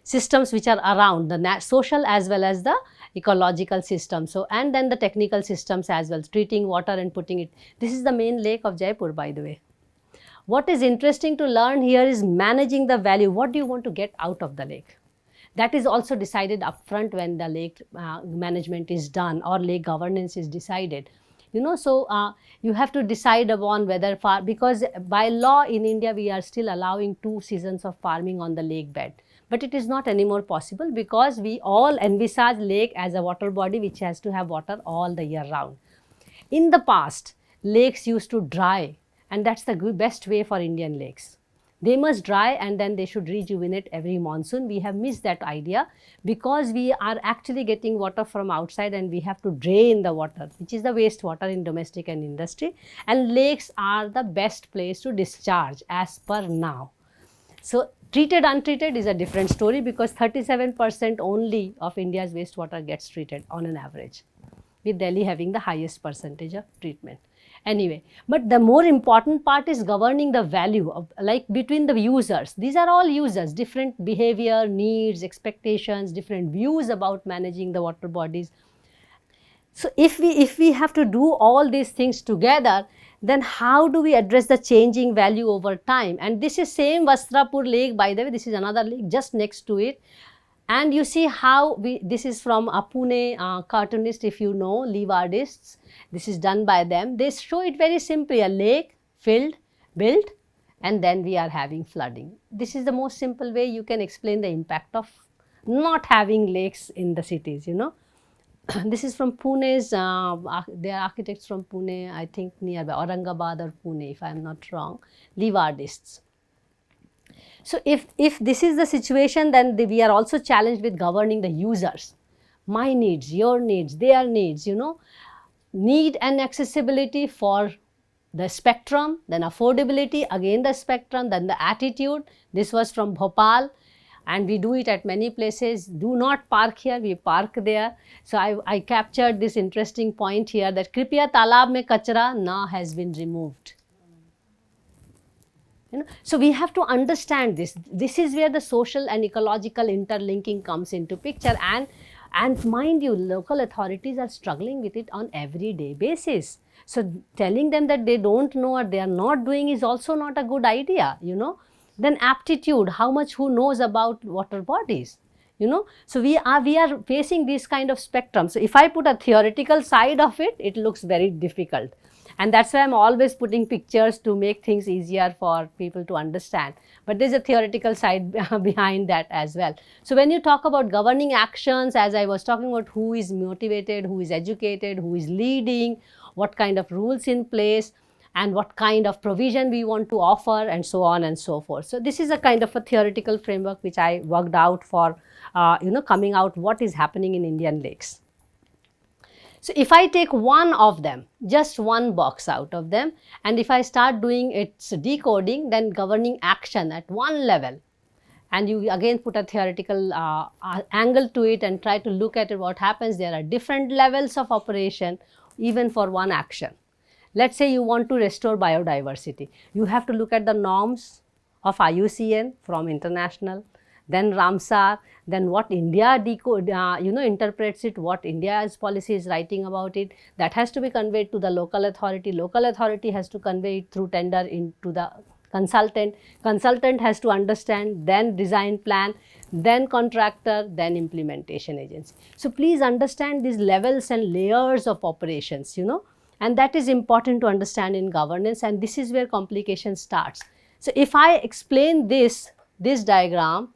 systems which are around, the social as well as the ecological system. So, and then the technical systems as well, treating water and putting it. This is the main lake of Jaipur, by the way. What is interesting to learn here is managing the value. What do you want to get out of the lake? That is also decided upfront when the lake management is done or lake governance is decided. You have to decide upon whether because by law in India we are still allowing 2 seasons of farming on the lake bed. But it is not anymore possible, because we all envisage lake as a water body which has to have water all the year round. In the past, lakes used to dry, and that's the best way for Indian lakes. They must dry and then they should rejuvenate every monsoon. We have missed that idea because we are actually getting water from outside and we have to drain the water, which is the wastewater in domestic and industry, and lakes are the best place to discharge as per now. So treated, untreated is a different story because 37% only of India's wastewater gets treated on an average, with Delhi having the highest percentage of treatment. Anyway, but the more important part is governing the value of, like, between the users. These are all users, different behavior, needs, expectations, different views about managing the water bodies. So if we have to do all these things together, then how do we address the changing value over time? And this is same Vastrapur lake, by the way, this is another lake just next to it. And you see how this is from a Pune cartoonist, if you know, leavardists. This is done by them. They show it very simply, a lake filled, built, and then we are having flooding. This is the most simple way you can explain the impact of not having lakes in the cities, you know. This is from Pune's, they are architects from Pune, I think nearby, Aurangabad or Pune, if I am not wrong, leavardists. So if this is the situation, then we are also challenged with governing the users. My needs, your needs, their needs, you know. Need and accessibility for the spectrum, then affordability, again the spectrum, then the attitude. This was from Bhopal, and we do it at many places. Do not park here, we park there. So I captured this interesting point here that Kripiya Talab mein kachra na has been removed. You know, so we have to understand this. This is where the social and ecological interlinking comes into picture, and mind you, local authorities are struggling with it on everyday basis. So telling them that they don't know or they are not doing is also not a good idea, you know. Then aptitude, how much who knows about water bodies, you know. So we are facing this kind of spectrum. So if I put a theoretical side of it, it looks very difficult. And that's why I'm always putting pictures to make things easier for people to understand. But there's a theoretical side behind that as well. So when you talk about governing actions, as I was talking about, who is motivated, who is educated, who is leading, what kind of rules in place, and what kind of provision we want to offer, and so on and so forth. So this is a kind of a theoretical framework which I worked out for, you know, coming out what is happening in Indian lakes. So if I take one of them, just one box out of them, and if I start doing its decoding, then governing action at one level, and you again put a theoretical angle to it and try to look at it, what happens, there are different levels of operation even for one action. Let's say you want to restore biodiversity. You have to look at the norms of IUCN from international, then Ramsar, then what India interprets it, what India's policy is writing about it. That has to be conveyed to the local authority. Local authority has to convey it through tender into the consultant. Consultant has to understand, then design plan, then contractor, then implementation agency. So please understand these levels and layers of operations, you know. And that is important to understand in governance, and this is where complication starts. So if I explain this diagram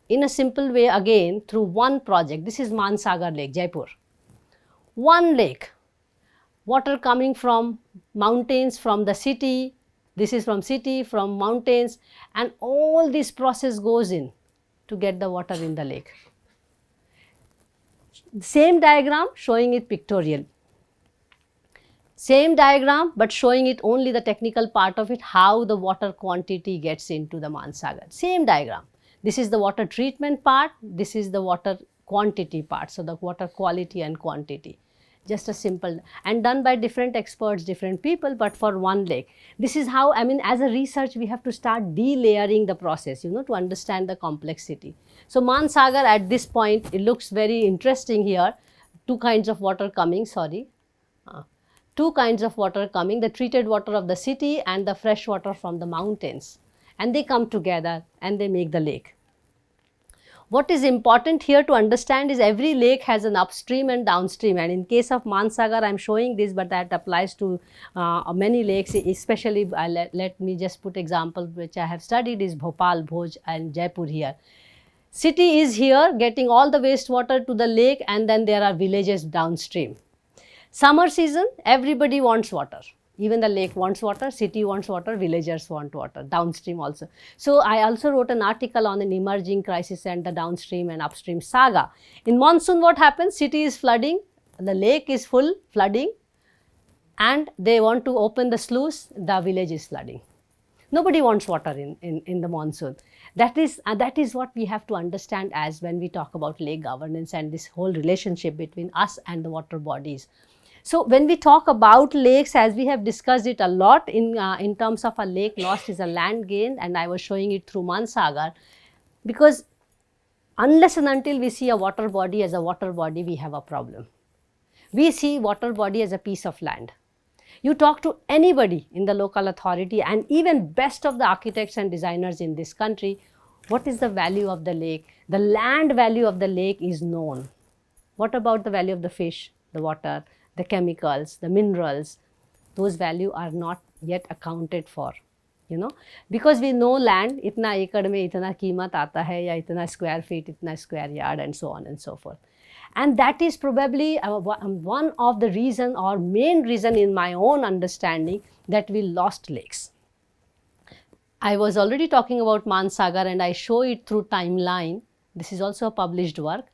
in a simple way again through one project, this is Mansagar Lake, Jaipur. One lake, water coming from mountains, from the city, this is from city, from mountains, and all this process goes in to get the water in the lake. Same diagram showing it pictorial. Same diagram, but showing it only the technical part of it, how the water quantity gets into the Mansagar. Same diagram. This is the water treatment part, this is the water quantity part, so the water quality and quantity. Just a simple, and done by different experts, different people, but for one lake. This is how, I mean, as a research, we have to start delayering the process, you know, to understand the complexity. So Mansagar at this point, it looks very interesting here. Two kinds of water coming, two kinds of water coming, the treated water of the city and the fresh water from the mountains. And they come together and they make the lake. What is important here to understand is every lake has an upstream and downstream, and in case of Mansagar I am showing this, but that applies to many lakes, especially let me just put example which I have studied is Bhopal, Bhoj and Jaipur here. City is here getting all the wastewater to the lake, and then there are villages downstream. Summer season, everybody wants water. Even the lake wants water, city wants water, villagers want water, downstream also. So I also wrote an article on an emerging crisis and the downstream and upstream saga. In monsoon, what happens? City is flooding, the lake is full, flooding, and they want to open the sluice, the village is flooding. Nobody wants water in the monsoon. That is what we have to understand as when we talk about lake governance and this whole relationship between us and the water bodies. So when we talk about lakes, as we have discussed it a lot in terms of a lake lost is a land gain, and I was showing it through Mansagar, because unless and until we see a water body as a water body, we have a problem. We see water body as a piece of land. You talk to anybody in the local authority and even best of the architects and designers in this country, what is the value of the lake? The land value of the lake is known. What about the value of the fish, the water, the chemicals, the minerals? Those values are not yet accounted for, because we know land, itna acre mein itna कीमत आता है या itna square feet, itna square yard, and so on and so forth. And that is probably one of the reason or main reason in my own understanding that we lost lakes. I was already talking about Mansagar and I show it through timeline. This is also a published work.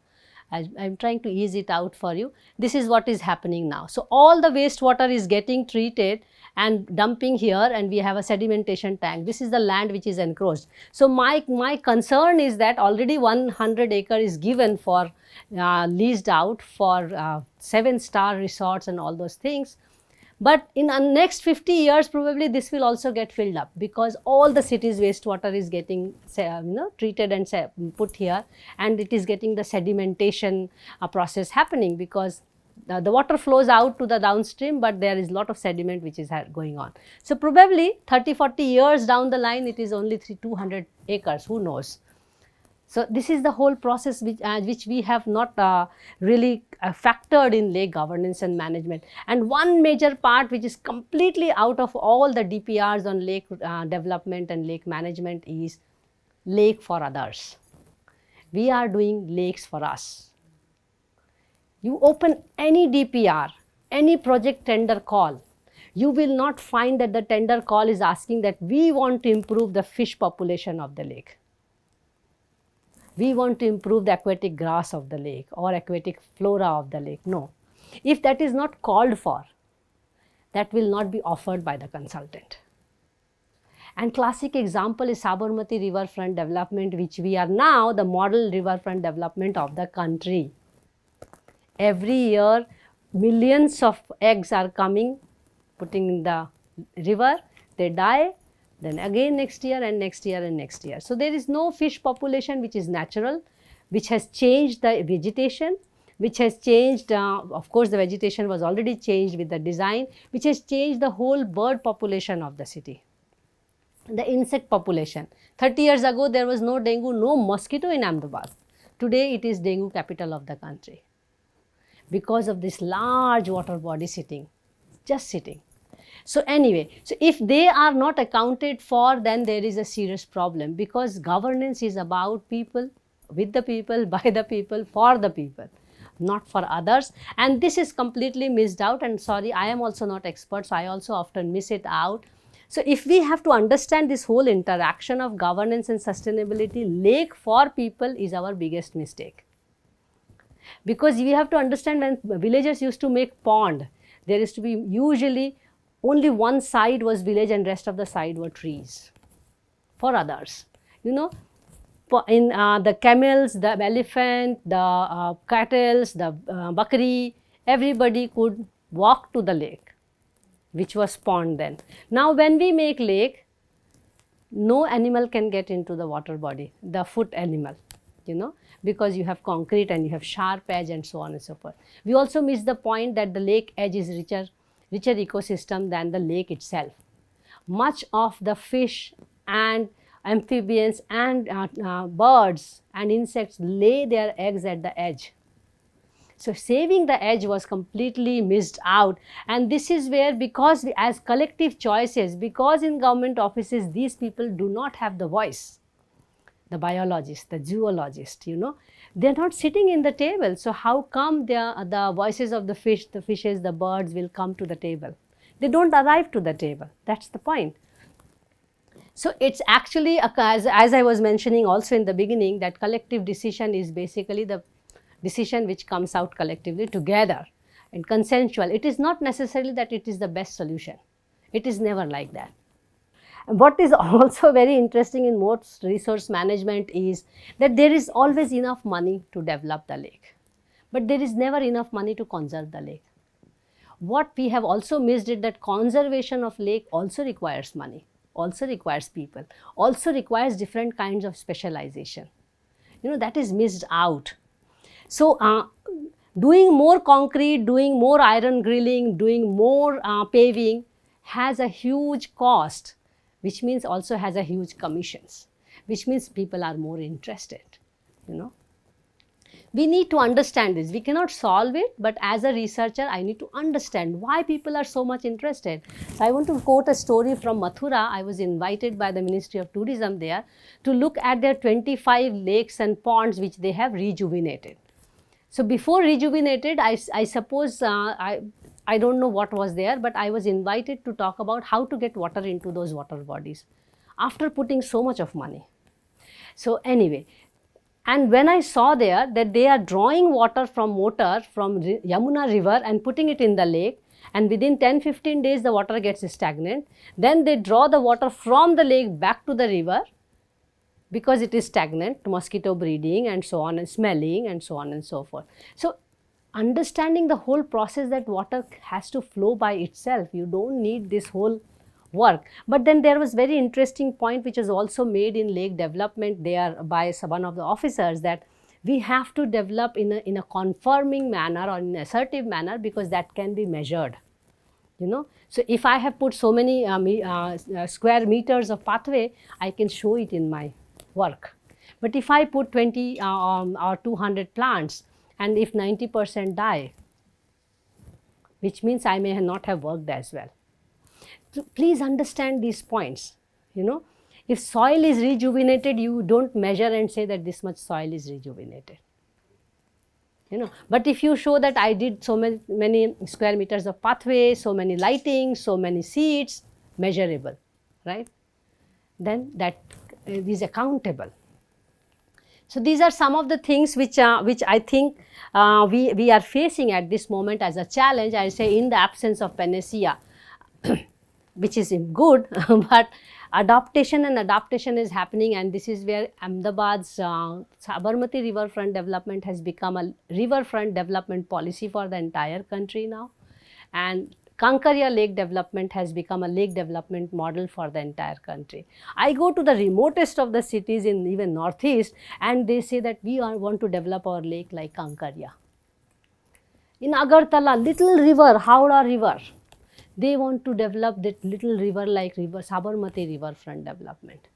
I'm trying to ease it out for you. This is what is happening now. So all the wastewater is getting treated and dumping here, and we have a sedimentation tank. This is the land which is encroached. So my concern is that already 100 acre is given for leased out for 7-star resorts and all those things. But in the next 50 years, probably this will also get filled up, because all the city's wastewater is getting treated and put here, and it is getting the sedimentation process happening, because the water flows out to the downstream, but there is a lot of sediment which is going on. So probably 30-40 years down the line, it is only 200 acres, who knows. So this is the whole process which we have not really factored in lake governance and management. And one major part which is completely out of all the DPRs on lake development and lake management is lake for others. We are doing lakes for us. You open any DPR, any project tender call, you will not find that the tender call is asking that we want to improve the fish population of the lake. We want to improve the aquatic grass of the lake or aquatic flora of the lake. No. If that is not called for, that will not be offered by the consultant. And classic example is Sabarmati riverfront development, which we are now the model riverfront development of the country. Every year, millions of eggs are coming, putting in the river, they die. Then again next year and next year and next year. So there is no fish population which is natural, which has changed the vegetation, which has changed, of course the vegetation was already changed with the design, which has changed the whole bird population of the city. The insect population. 30 years ago there was no dengue, no mosquito in Ahmedabad. Today it is dengue capital of the country, because of this large water body sitting, just sitting. So anyway, so if they are not accounted for, then there is a serious problem, because governance is about people, with the people, by the people, for the people, not for others. And this is completely missed out, and sorry, I am also not expert, so I also often miss it out. So if we have to understand this whole interaction of governance and sustainability, lake for people is our biggest mistake. Because we have to understand, when villagers used to make pond, there used to be usually only one side was village and rest of the side were trees for others. In the camels, the elephant, the cattle, the bakri, everybody could walk to the lake, which was pond then. Now when we make lake, no animal can get into the water body, the foot animal, because you have concrete and you have sharp edge and so on and so forth. We also miss the point that the lake edge is richer ecosystem than the lake itself. Much of the fish and amphibians and birds and insects lay their eggs at the edge. So saving the edge was completely missed out, and this is where, because as collective choices, because in government offices these people do not have the voice, the biologists, the zoologists, they are not sitting in the table. So how come the voices of the fish, the fishes, the birds will come to the table? They don't arrive to the table. That's the point. So it's actually, as I was mentioning also in the beginning, that collective decision is basically the decision which comes out collectively together and consensual. It is not necessarily that it is the best solution. It is never like that. And what is also very interesting in most resource management is that there is always enough money to develop the lake, but there is never enough money to conserve the lake. What we have also missed is that conservation of lake also requires money, also requires people, also requires different kinds of specialization. That is missed out. So, doing more concrete, doing more iron grilling, doing more paving has a huge cost, which means also has a huge commissions, which means people are more interested. We need to understand this. We cannot solve it, but as a researcher, I need to understand why people are so much interested. So I want to quote a story from Mathura. I was invited by the Ministry of Tourism there to look at their 25 lakes and ponds which they have rejuvenated. So before rejuvenated, I suppose, I don't know what was there, but I was invited to talk about how to get water into those water bodies after putting so much of money. So anyway, and when I saw there that they are drawing water from motor from Yamuna river and putting it in the lake, and within 10-15 days the water gets stagnant, then they draw the water from the lake back to the river because it is stagnant, mosquito breeding and so on, and smelling and so on and so forth. So understanding the whole process that water has to flow by itself, you don't need this whole work. But then there was very interesting point which was also made in lake development there by one of the officers, that we have to develop in a conforming manner or in an assertive manner, because that can be measured. So if I have put so many square meters of pathway, I can show it in my work. But if I put 20 or 200 plants, and if 90% die, which means I may not have worked as well. So please understand these points. If soil is rejuvenated, you don't measure and say that this much soil is rejuvenated. But if you show that I did so many square meters of pathway, so many lighting, so many seeds, measurable, right? Then that is accountable. So these are some of the things which I think we are facing at this moment as a challenge. I say in the absence of panacea, which is good, but adaptation is happening, and this is where Ahmedabad's Sabarmati riverfront development has become a riverfront development policy for the entire country now, and Kankaria lake development has become a lake development model for the entire country. I go to the remotest of the cities in even northeast, and they say that we want to develop our lake like Kankaria. In Agartala, little river, Howrah river, they want to develop that little river like Sabarmati riverfront development.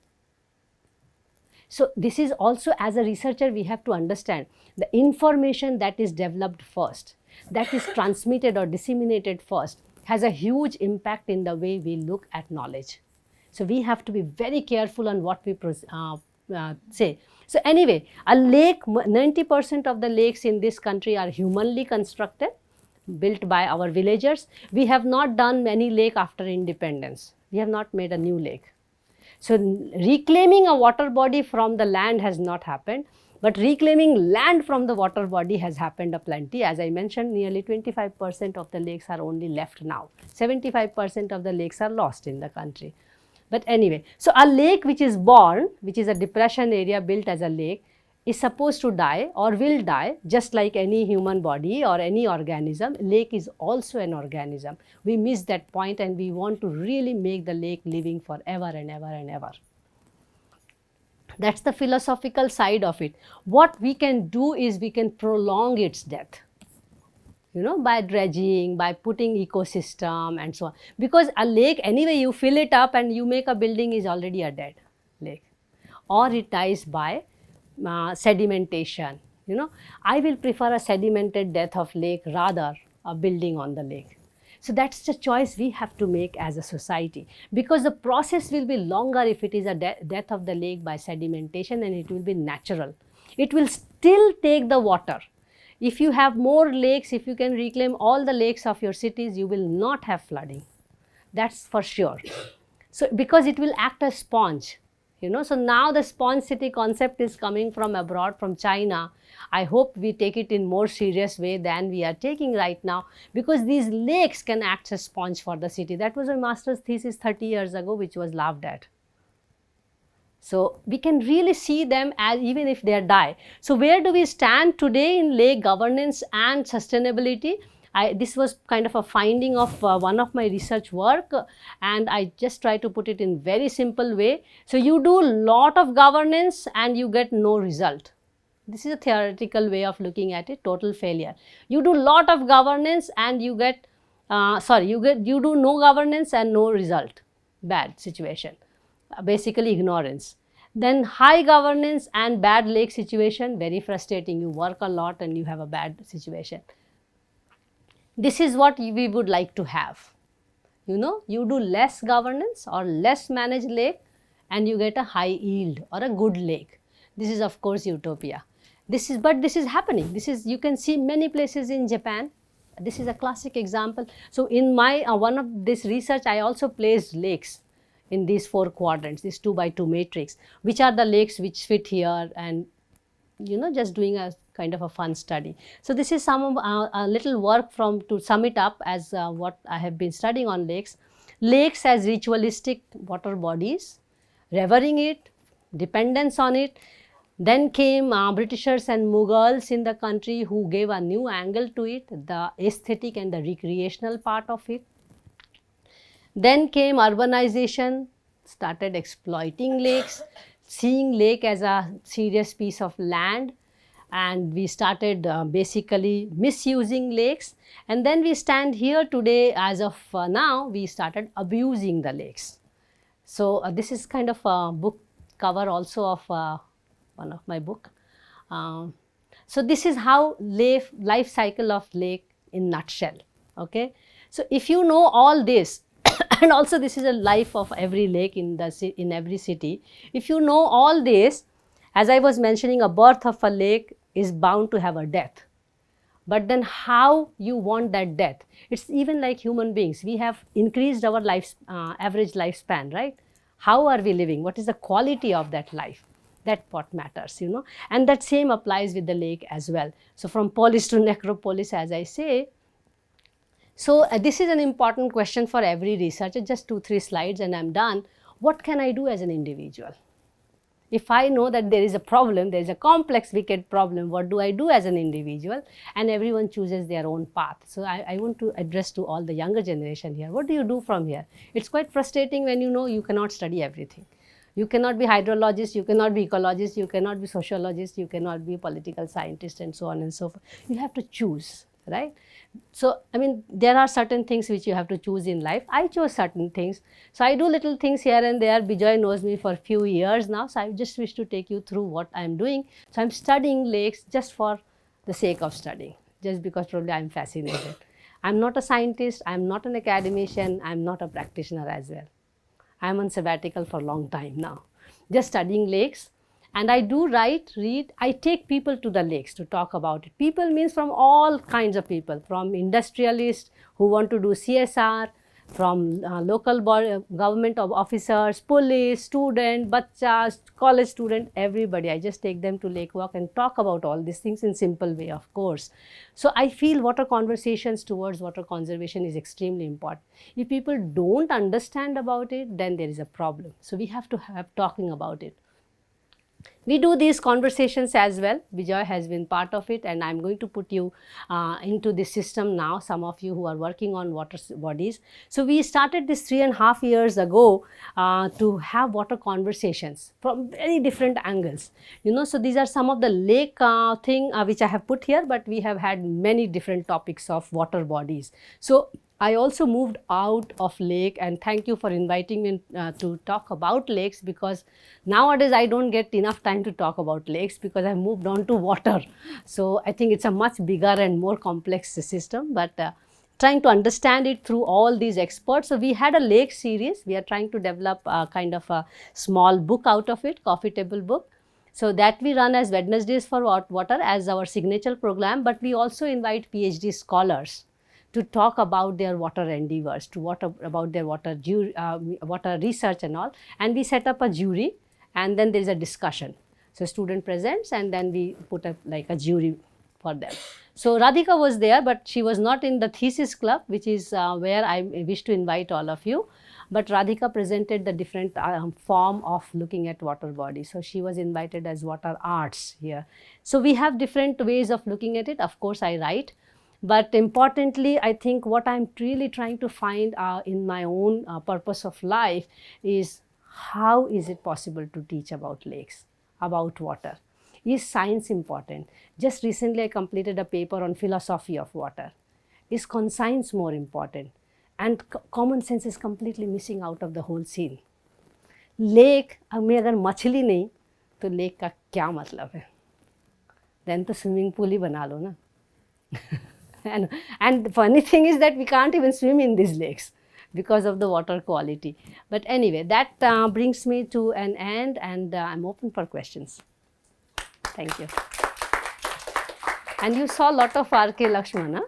So this is also, as a researcher, we have to understand the information that is developed first, that is transmitted or disseminated first, has a huge impact in the way we look at knowledge. So we have to be very careful on what we say. So anyway, a lake, 90% of the lakes in this country are humanly constructed, built by our villagers. We have not done many lake after independence. We have not made a new lake. So reclaiming a water body from the land has not happened, but reclaiming land from the water body has happened aplenty. As I mentioned, nearly 25% of the lakes are only left now. 75% of the lakes are lost in the country. But anyway, so a lake which is born, which is a depression area built as a lake, is supposed to die or will die just like any human body or any organism. Lake is also an organism. We miss that point, and we want to really make the lake living forever and ever and ever. That's the philosophical side of it. What we can do is we can prolong its death, by dredging, by putting ecosystem and so on. Because a lake, anyway, you fill it up and you make a building, is already a dead lake. Or it dies by sedimentation. I will prefer a sedimented death of lake rather a building on the lake. So that's the choice we have to make as a society, because the process will be longer if it is a death of the lake by sedimentation, and it will be natural. It will still take the water. If you have more lakes, if you can reclaim all the lakes of your cities, you will not have flooding. That's for sure. So because it will act as sponge, so now the sponge city concept is coming from abroad, from China. I hope we take it in more serious way than we are taking right now, because these lakes can act as sponge for the city. That was a master's thesis 30 years ago, which was laughed at. So we can really see them as, even if they die. So where do we stand today in lake governance and sustainability? This was kind of a finding of one of my research work, and I just try to put it in very simple way. So you do a lot of governance and you get no result. This is a theoretical way of looking at it, total failure. You do a lot of governance and you get, you do no governance and no result, bad situation, basically ignorance. Then high governance and bad lake situation, very frustrating. You work a lot and you have a bad situation. This is what we would like to have. You do less governance or less managed lake and you get a high yield or a good lake. This is of course utopia. But this is happening. You can see many places in Japan. This is a classic example. So in my one of this research, I also placed lakes in these 4 quadrants, this 2 by 2 matrix, which are the lakes which fit here, and just doing a kind of a fun study. So this is some of a little work to sum it up as what I have been studying on lakes. Lakes as ritualistic water bodies, revering it, dependence on it. Then came Britishers and Mughals in the country who gave a new angle to it, the aesthetic and the recreational part of it. Then came urbanization, started exploiting lakes, seeing lake as a serious piece of land, and we started basically misusing lakes. And then we stand here today, as of now, we started abusing the lakes. So this is kind of a book cover also of one of my book. So this is how life cycle of lake in nutshell. Okay. So if you know all this, and also this is a life of every lake in every city. If you know all this, as I was mentioning, a birth of a lake is bound to have a death. But then how you want that death? It's even like human beings. We have increased our average lifespan, right? How are we living? What is the quality of that life? That what matters, And that same applies with the lake as well. So from polis to necropolis, as I say. So this is an important question for every researcher. Just 2-3 slides and I'm done. What can I do as an individual? If I know that there is a problem, there is a complex, wicked problem, what do I do as an individual? And everyone chooses their own path. So I want to address to all the younger generation here. What do you do from here? It's quite frustrating when you cannot study everything. You cannot be hydrologist, you cannot be ecologist, you cannot be sociologist, you cannot be political scientist, and so on and so forth. You have to choose, right? So, there are certain things which you have to choose in life. I chose certain things. So, I do little things here and there. Bijoy knows me for a few years now. So, I just wish to take you through what I am doing. So, I am studying lakes just for the sake of studying, just because probably I am fascinated. I am not a scientist, I am not an academician, I am not a practitioner as well. I am on sabbatical for a long time now, just studying lakes. And I do write, read, I take people to the lakes to talk about it. People means from all kinds of people, from industrialists who want to do CSR, from local government officers, police, student, bachas, college student, everybody. I just take them to lake walk and talk about all these things in simple way, of course. So I feel water conversations towards water conservation is extremely important. If people don't understand about it, then there is a problem. So we have to have talking about it. We do these conversations as well. Bijoy has been part of it, and I'm going to put you into this system now, some of you who are working on water bodies. So we started this 3.5 years ago to have water conversations from very different angles. So these are some of the lake thing which I have put here, but we have had many different topics of water bodies. So I also moved out of lake, and thank you for inviting me to talk about lakes, because nowadays I don't get enough time to talk about lakes because I moved on to water. So I think it's a much bigger and more complex system, but trying to understand it through all these experts. So we had a lake series. We are trying to develop a kind of a small book out of it, coffee table book. So that we run as Wednesdays for water as our signature program, but we also invite PhD scholars to talk about their water endeavors, about their water research and all. And we set up a jury, and then there is a discussion. So student presents, and then we put up like a jury for them. So Radhika was there, but she was not in the thesis club, which is where I wish to invite all of you. But Radhika presented the different form of looking at water bodies. So she was invited as water arts here. So we have different ways of looking at it. Of course, I write. But importantly, I think what I'm really trying to find in my own purpose of life is how is it possible to teach about lakes, about water? Is science important? Just recently I completed a paper on philosophy of water. Is conscience more important? And common sense is completely missing out of the whole scene. Lake में अगर मछली नहीं तो lake का क्या मतलब है? Then तो swimming pool ही बना लो ना. And the funny thing is that we can't even swim in these lakes because of the water quality. But anyway, that brings me to an end, and I'm open for questions. Thank you. And you saw a lot of R.K. Lakshman, huh?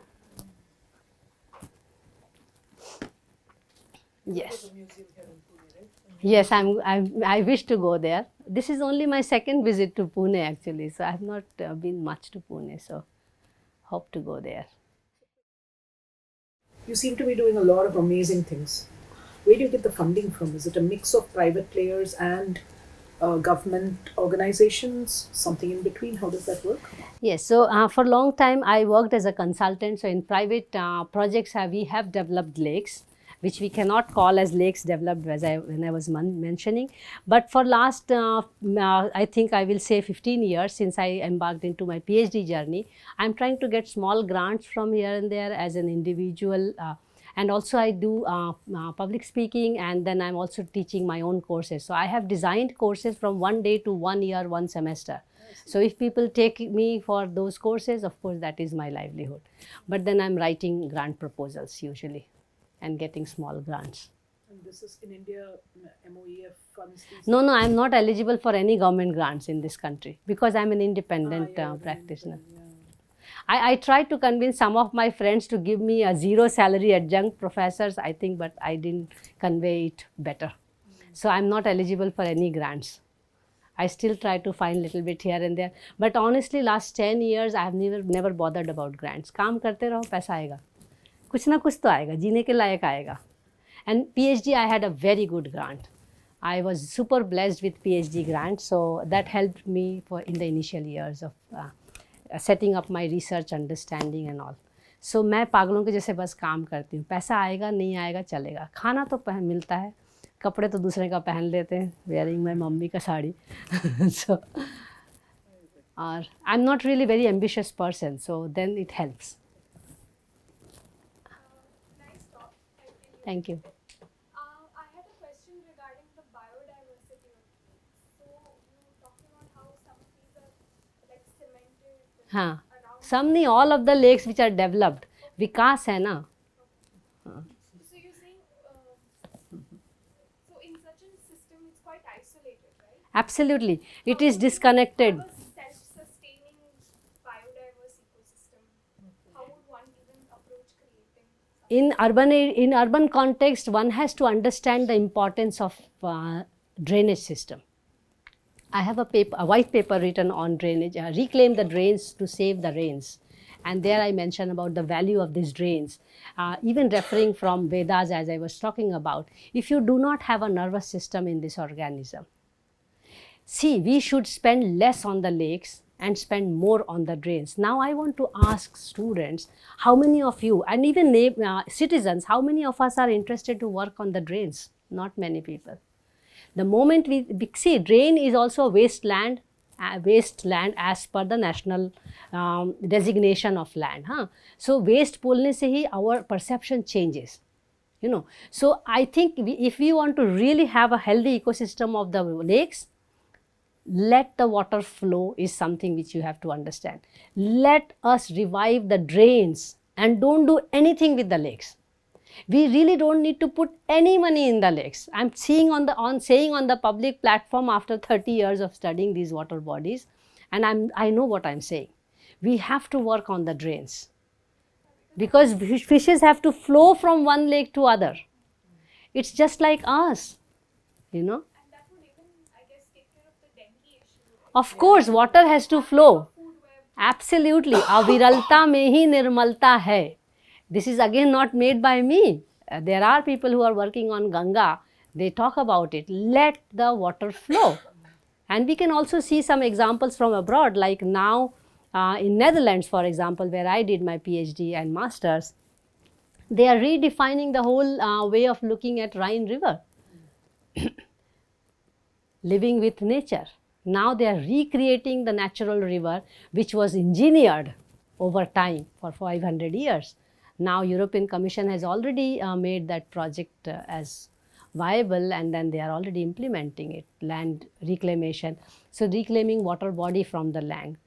Yes. Yes, I wish to go there. This is only my second visit to Pune actually, so I have not been much to Pune, so hope to go there. You seem to be doing a lot of amazing things. Where do you get the funding from? Is it a mix of private players and government organizations, something in between? How does that work? Yes, so for a long time I worked as a consultant. So in private projects we have developed lakes, which we cannot call as lakes developed when I was mentioning. But for last, I think I will say 15 years since I embarked into my PhD journey, I'm trying to get small grants from here and there as an individual. And also I do public speaking, and then I'm also teaching my own courses. So I have designed courses from 1 day to 1 year, 1 semester. So if people take me for those courses, of course that is my livelihood. But then I'm writing grant proposals usually and getting small grants. And this is in India, MOEF funds? No, I'm not eligible for any government grants in this country because I'm an independent practitioner. Yeah. I tried to convince some of my friends to give me a zero salary adjunct professors, I think, but I didn't convey it better. So I'm not eligible for any grants. I still try to find little bit here and there. But honestly, last 10 years, I have never bothered about grants. काम करते रहो, पैसा आएगा. कुछ ना कुछ तो आएगा, जीने के लायक आएगा. And PhD, I had a very good grant. I was super blessed with PhD grant, so that helped me in the initial years of setting up my research, understanding and all. So मैं पागलों के जैसे बस काम करती हूँ. पैसा आएगा, नहीं आएगा, चलेगा. खाना तो मिलता है, कपड़े तो दूसरे का पहन लेते हैं, wearing my मम्मी का साड़ी. So, और I'm not really very ambitious person, so then it helps. Nice talk. Thank you. I had a question regarding the biodiversity of lakes. So you talked about how some of these are like cemented हाँ, around. some नहीं, all of the lakes which are developed. विकास है ना. So you're saying, so in such a system, it's quite isolated, right? Absolutely, it is disconnected. Have a self-sustaining biodiverse ecosystem. How would one even approach creating? In urban context, one has to understand the importance of drainage system. I have a white paper written on drainage, reclaim the drains to save the rains. And there I mention about the value of these drains, even referring from Vedas as I was talking about. If you do not have a nervous system in this organism, see, we should spend less on the lakes and spend more on the drains. Now I want to ask students, how many of you, and even citizens, how many of us are interested to work on the drains? Not many people. The moment we see, drain is also wasteland as per the national designation of land. So waste बोलने से ही our perception changes. You know, so I think if we want to really have a healthy ecosystem of the lakes, let the water flow is something which you have to understand. Let us revive the drains and don't do anything with the lakes. We really don't need to put any money in the lakes. I'm saying on the public platform after 30 years of studying these water bodies, and I know what I'm saying. We have to work on the drains. because fishes have to flow from one lake to other. It's just like us, you know. And that would even, I guess, take care of the dengue issue. Of course, water has to flow. Food web. Absolutely. Aviralta mein hi nirmalta hai. This is again not made by me. There are people who are working on Ganga. They talk about it. Let the water flow. And we can also see some examples from abroad, like now in Netherlands, for example, where I did my PhD and masters. They are redefining the whole way of looking at Rhine River. Living with nature. Now they are recreating the natural river which was engineered over time for 500 years. Now European Commission has already made that project as viable, and then they are already implementing it, land reclamation. So reclaiming water body from the land.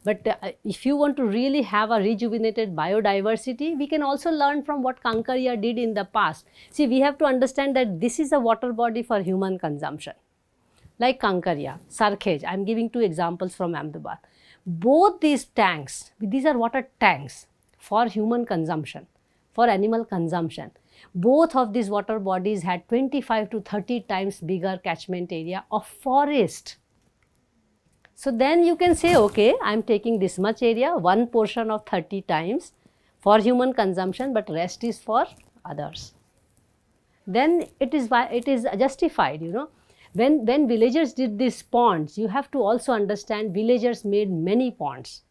But if you want to really have a rejuvenated biodiversity, we can also learn from what Kankaria did in the past. See, we have to understand that this is a water body for human consumption. Like Kankaria, Sarkhej, I am giving two examples from Ahmedabad. Both these tanks, these are water tanks for human consumption, for animal consumption. Both of these water bodies had 25 to 30 times bigger catchment area of forest. So then you can say, okay, I am taking this much area, one portion of 30 times for human consumption, but rest is for others. Then it is justified, you know. When villagers did these ponds, you have to also understand villagers made many ponds.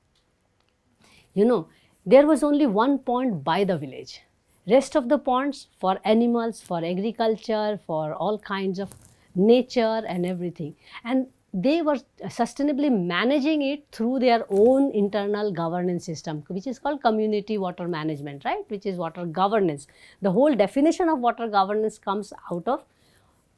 You know, there was only one pond by the village. Rest of the ponds for animals, for agriculture, for all kinds of nature and everything. And they were sustainably managing it through their own internal governance system, which is called community water management, right? Which is water governance. The whole definition of water governance comes out of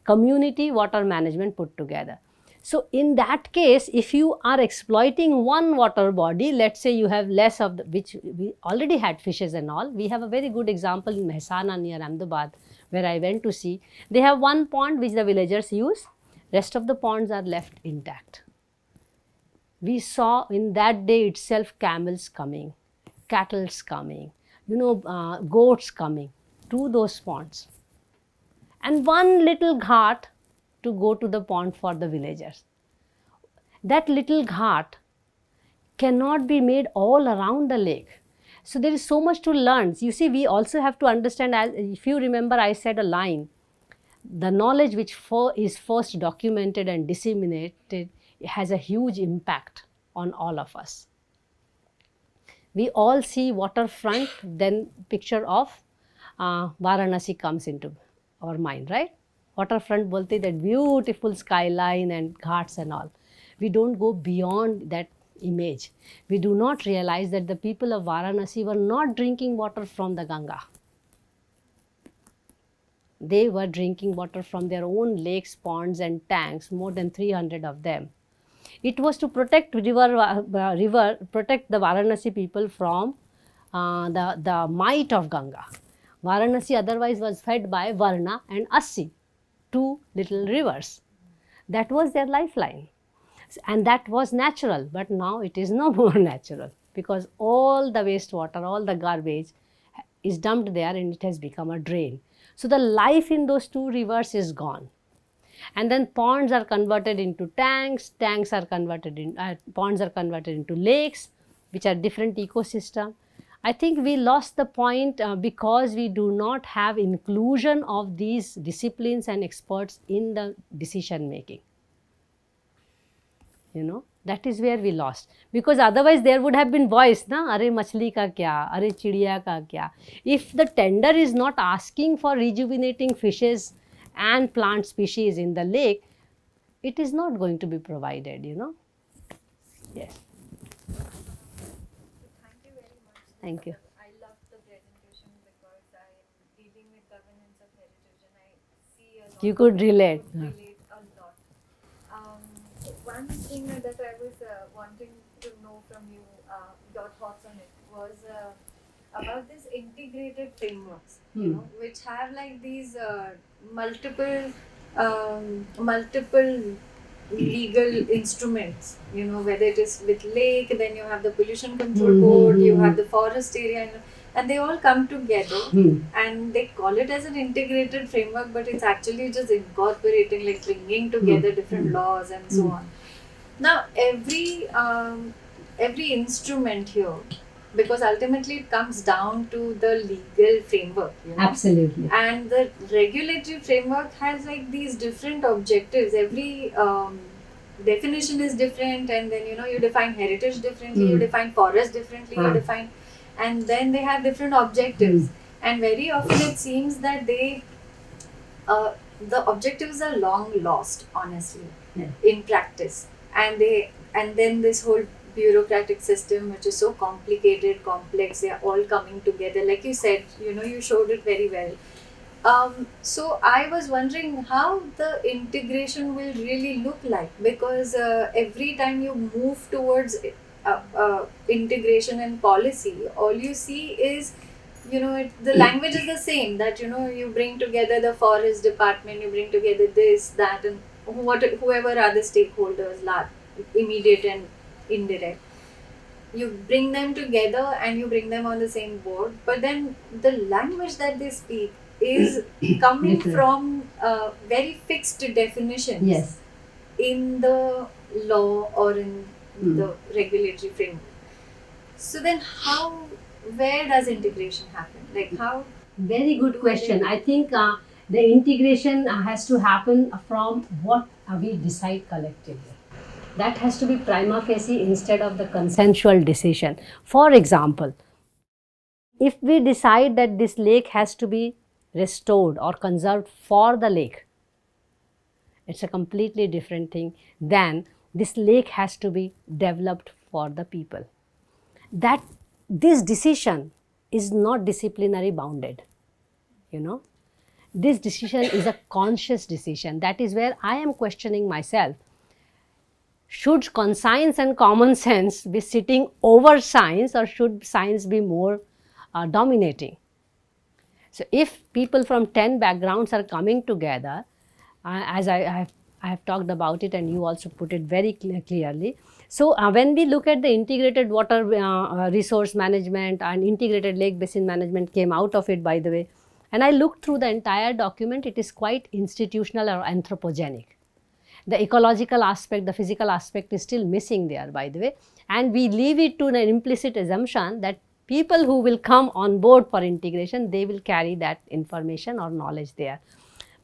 community water management put together. So in that case, if you are exploiting one water body, let's say you have less of the, which we already had fishes and all. We have a very good example in Mehsana near Ahmedabad, where I went to see. They have one pond which the villagers use. Rest of the ponds are left intact. We saw in that day itself camels coming, cattle's coming, you know, goats coming to those ponds. And one little ghat to go to the pond for the villagers. That little ghat cannot be made all around the lake. So there is so much to learn. You see, we also have to understand, if you remember, I said a line, the knowledge which is first documented and disseminated has a huge impact on all of us. We all see waterfront, then picture of Varanasi comes into our mind, right? Waterfront bolte, that beautiful skyline and ghats and all. We don't go beyond that image. We do not realize that the people of Varanasi were not drinking water from the Ganga. They were drinking water from their own lakes, ponds and tanks, more than 300 of them. It was to protect protect the Varanasi people from the might of Ganga. Varanasi otherwise was fed by Varna and Assi, two little rivers. That was their lifeline. And that was natural, but now it is no more natural, because all the wastewater, all the garbage is dumped there and it has become a drain. So the life in those two rivers is gone. And then ponds are converted into tanks, ponds are converted into lakes, which are different ecosystem. I think we lost the point because we do not have inclusion of these disciplines and experts in the decision making. You know, that is where we lost. Because otherwise there would have been voice, na, are machli ka kya, are chidiya ka kya. If the tender is not asking for rejuvenating fishes and plant species in the lake, it is not going to be provided, you know. Yes. Thank you very much. Thank you. I love the presentation because I am dealing with governance of heritage and I see a lot. You could relate. Relate a lot. One thing that I was wanting to know from you, your thoughts on it, was about this integrated frameworks, you know, which have like these multiple legal instruments, you know, whether it is with lake, then you have the pollution control board, you have the forest area, and and they all come together Hmm. and they call it as an integrated framework, but it's actually just incorporating, like bringing together different laws and so on. Now every instrument here, because ultimately it comes down to the legal framework, you know? Absolutely. And the regulatory framework has like these different objectives. Every definition is different, and then you define heritage differently, you define forest differently, you define, and then they have different objectives. And very often it seems that the objectives are long lost, honestly, in practice, and then this whole bureaucratic system, which is so complicated, complex, they are all coming together, like you said, you showed it very well. So I was wondering how the integration will really look like, because every time you move towards integration and policy, all you see is, the language is the same, that you bring together the forest department, you bring together this, that, and whoever are the stakeholders, large, immediate and indirect. You bring them together and you bring them on the same board, but then the language that they speak is coming Different. from very fixed definitions Yes. in the law or in the regulatory framework. So then where does integration happen? Like how? Very good question. I think the integration has to happen from what we decide collectively. That has to be prima facie instead of the consensual decision. For example, if we decide that this lake has to be restored or conserved for the lake, it's a completely different thing than this lake has to be developed for the people. That this decision is not disciplinary bounded, This decision is a conscious decision. That is where I am questioning myself. Should conscience and common sense be sitting over science, or should science be more dominating? So if people from 10 backgrounds are coming together, as I have talked about it, and you also put it very clearly. So when we look at the integrated water resource management and integrated lake basin management came out of it, by the way, and I looked through the entire document, it is quite institutional or anthropogenic. The ecological aspect, the physical aspect is still missing there, by the way, and we leave it to an implicit assumption that people who will come on board for integration, they will carry that information or knowledge there.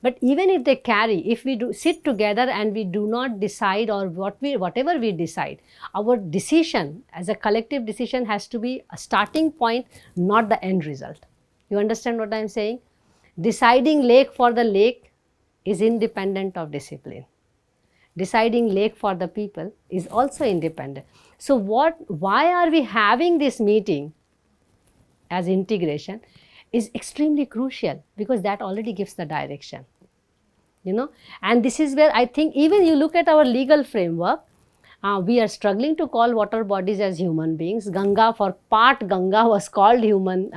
But even if they carry, if we do sit together and we do not decide, or whatever we decide, our decision as a collective decision has to be a starting point, not the end result. You understand what I am saying? Deciding lake for the lake is independent of discipline. Deciding lake for the people is also independent. So why are we having this meeting as integration is extremely crucial, because that already gives the direction, and this is where I think even you look at our legal framework, we are struggling to call water bodies as human beings. Ganga, for part Ganga was called human,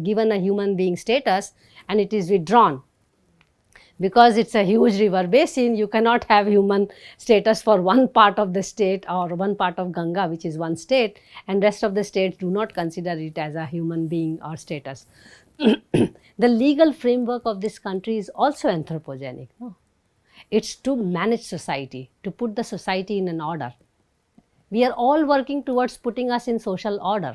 given a human being status, and it is withdrawn. Because it's a huge river basin, you cannot have human status for one part of the state or one part of Ganga, which is one state, and rest of the states do not consider it as a human being or status. The legal framework of this country is also anthropogenic. No? It's to manage society, to put the society in an order. We are all working towards putting us in social order.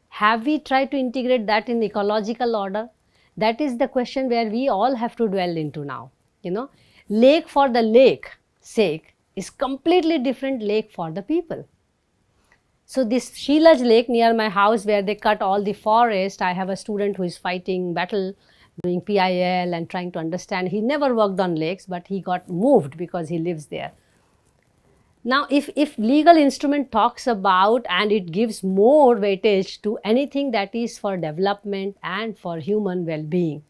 Have we tried to integrate that in ecological order? That is the question where we all have to dwell into now. Lake for the lake sake is completely different lake for the people. So this Sheelaj lake near my house, where they cut all the forest, I have a student who is fighting battle, doing PIL and trying to understand. He never worked on lakes, but he got moved because he lives there. Now, if legal instrument talks about and it gives more weightage to anything that is for development and for human well-being,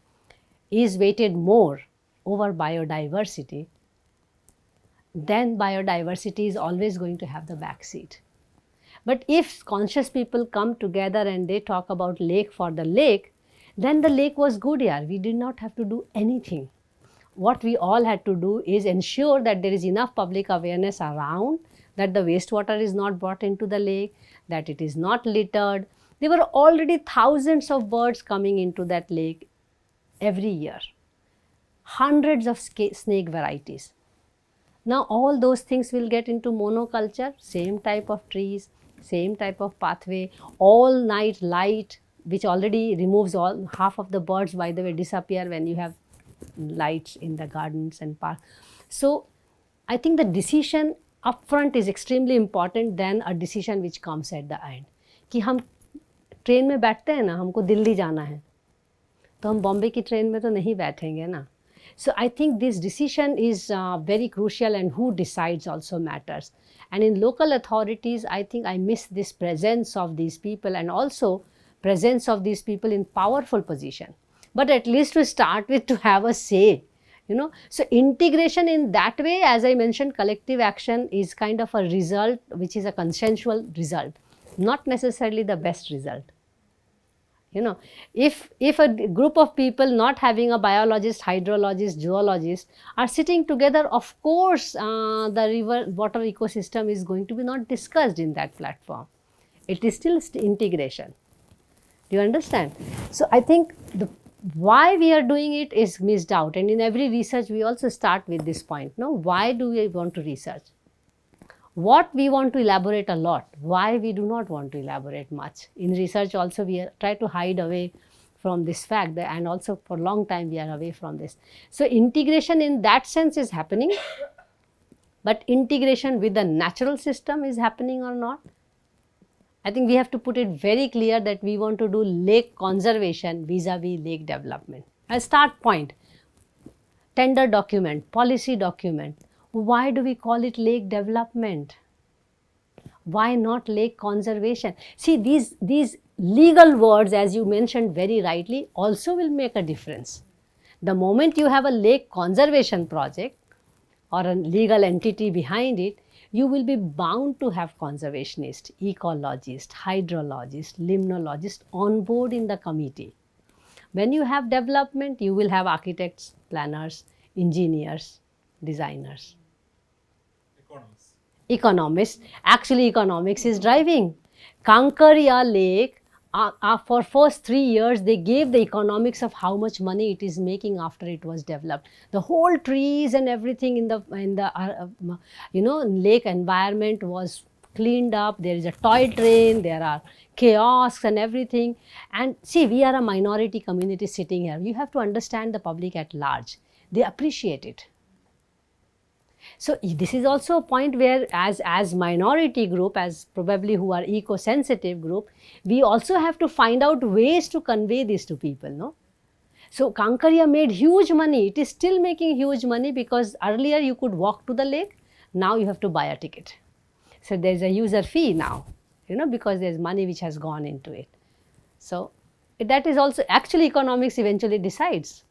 is weighted more over biodiversity, then biodiversity is always going to have the backseat. But if conscious people come together and they talk about lake for the lake, then the lake was good here. We did not have to do anything. What we all had to do is ensure that there is enough public awareness around, that the wastewater is not brought into the lake, that it is not littered, there were already thousands of birds coming into that lake every year, hundreds of snake varieties. Now all those things will get into monoculture, same type of trees, same type of pathway, all night light, which already removes all, half of the birds, by the way, disappear when you have lights in the gardens and parks. So I think the decision upfront is extremely important than a decision which comes at the end. कि हम train में बैठते हैं ना, हमको दिल्ली जाना है, तो हम बॉम्बे की ट्रेन में तो नहीं बैठेंगे ना. So I think this decision is very crucial, and who decides also matters. And in local authorities, I think I miss this presence of these people, and also presence of these people in powerful position. But at least to start with, to have a say, you know. So integration in that way, as I mentioned, collective action is kind of a result which is a consensual result, not necessarily the best result. You know, if a group of people not having a biologist, hydrologist, geologist are sitting together, of course the river water ecosystem is going to be not discussed in that platform. It is still integration. Do you understand? So I think why we are doing it is missed out, and in every research we also start with this point. No, why do we want to research? What we want to elaborate a lot, why we do not want to elaborate much. In research also we try to hide away from this fact, and also for a long time we are away from this. So integration in that sense is happening, but integration with the natural system is happening or not? I think we have to put it very clear that we want to do lake conservation vis-a-vis lake development. A start point, tender document, policy document. Why do we call it lake development? Why not lake conservation? See, these legal words, as you mentioned very rightly, also will make a difference. The moment you have a lake conservation project or a legal entity behind it, you will be bound to have conservationists, ecologists, hydrologists, limnologists on board in the committee. When you have development, you will have architects, planners, engineers, designers. Economists. Actually, economics is driving. Kankaria Lake, for first 3 years, they gave the economics of how much money it is making after it was developed. The whole trees and everything in the lake environment was cleaned up. There is a toy train, there are kiosks and everything. And see, we are a minority community sitting here. You have to understand the public at large. They appreciate it. So this is also a point where as minority group, as probably who are eco-sensitive group, we also have to find out ways to convey this to people, no? So Kankaria made huge money. It is still making huge money because earlier you could walk to the lake. Now you have to buy a ticket. So there is a user fee now, you know, because there is money which has gone into it. So that is also, actually economics eventually decides.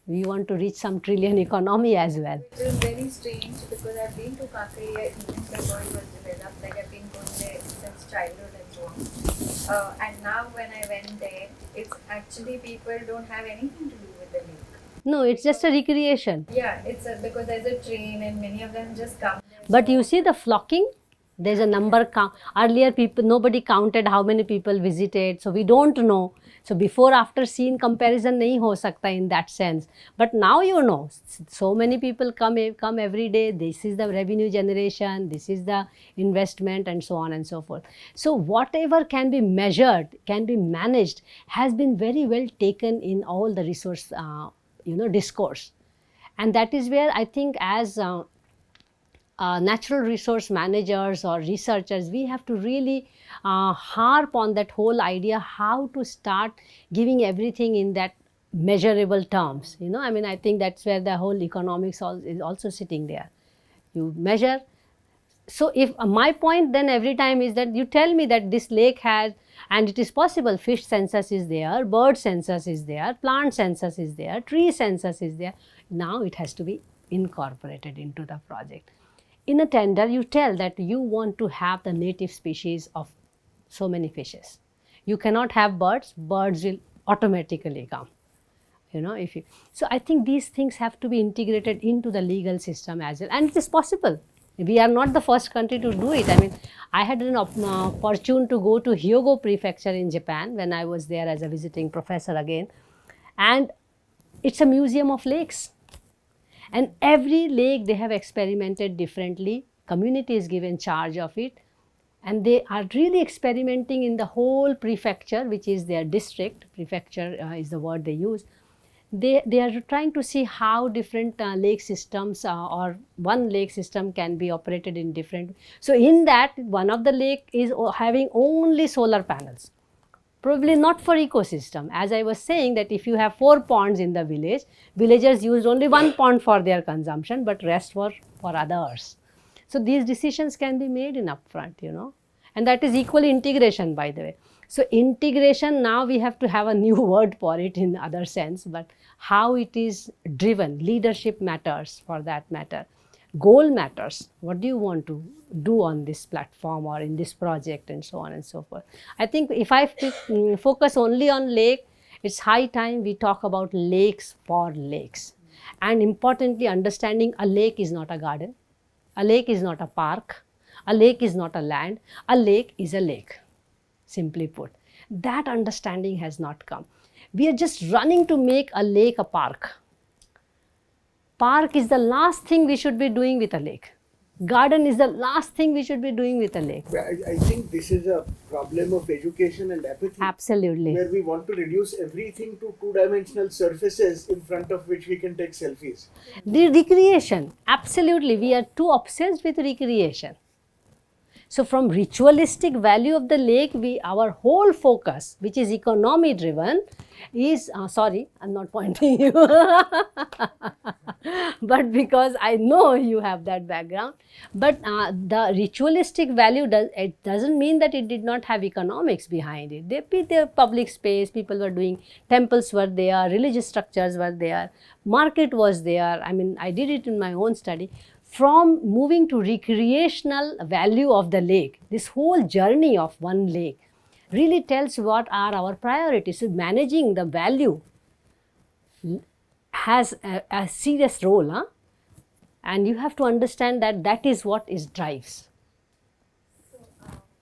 We want to reach some trillion economy as well. Which is very strange because I've been to Kankaria even before it was developed. Like I've been going there since childhood and so on. And now when I went there, it's actually people don't have anything to do with the lake. No, it's just a recreation. Yeah, it's because there's a train and many of them just come there. But you see the flocking, there's a number count. Earlier nobody counted how many people visited, so we don't know. So before after scene comparison nahi ho sakta in that sense. But now you know, so many people come every day. This is the revenue generation, this is the investment, and so on and so forth. So whatever can be measured, can be managed, has been very well taken in all the resource discourse. And that is where I think as natural resource managers or researchers, we have to really harp on that whole idea, how to start giving everything in that measurable terms. You know, I mean, I think that's where the whole economics is also sitting there. You measure. So if my point then every time is that you tell me that this lake has, and it is possible, fish census is there, bird census is there, plant census is there, tree census is there. Now it has to be incorporated into the project. In a tender, you tell that you want to have the native species of so many fishes. You cannot have birds, birds will automatically come. You know, so I think these things have to be integrated into the legal system as well, and it is possible. We are not the first country to do it. I mean, I had an opportunity to go to Hyogo Prefecture in Japan when I was there as a visiting professor again, and it's a museum of lakes. And every lake they have experimented differently. Community is given charge of it, and they are really experimenting in the whole prefecture, which is their district. Prefecture is the word they use. They are trying to see how different lake systems or one lake system can be operated in different. So in that, one of the lake is having only solar panels. Probably not for ecosystem. As I was saying, that if you have 4 ponds in the village, villagers used only 1 pond for their consumption, but rest were for others. So these decisions can be made in upfront, you know, and that is equally integration, by the way. So integration, now we have to have a new word for it in other sense, but how it is driven, leadership matters for that matter. Goal matters. What do you want to do on this platform or in this project, and so on and so forth. I think if I focus only on lake, it's high time we talk about lakes for lakes. And importantly, understanding a lake is not a garden, a lake is not a park, a lake is not a land, a lake is a lake, simply put. That understanding has not come. We are just running to make a lake a park. Park is the last thing we should be doing with a lake. Garden is the last thing we should be doing with a lake. I think this is a problem of education and apathy. Absolutely. Where we want to reduce everything to two-dimensional surfaces in front of which we can take selfies. The recreation, absolutely. We are too obsessed with recreation. So from ritualistic value of the lake, our whole focus, which is economy driven, is, sorry, I'm not pointing you, but because I know you have that background, but the ritualistic value, it doesn't mean that it did not have economics behind it. There public space, people were doing, temples were there, religious structures were there, market was there. I mean, I did it in my own study. From moving to recreational value of the lake, this whole journey of one lake really tells what are our priorities. So managing the value has a serious role, huh? And you have to understand that that is what drives.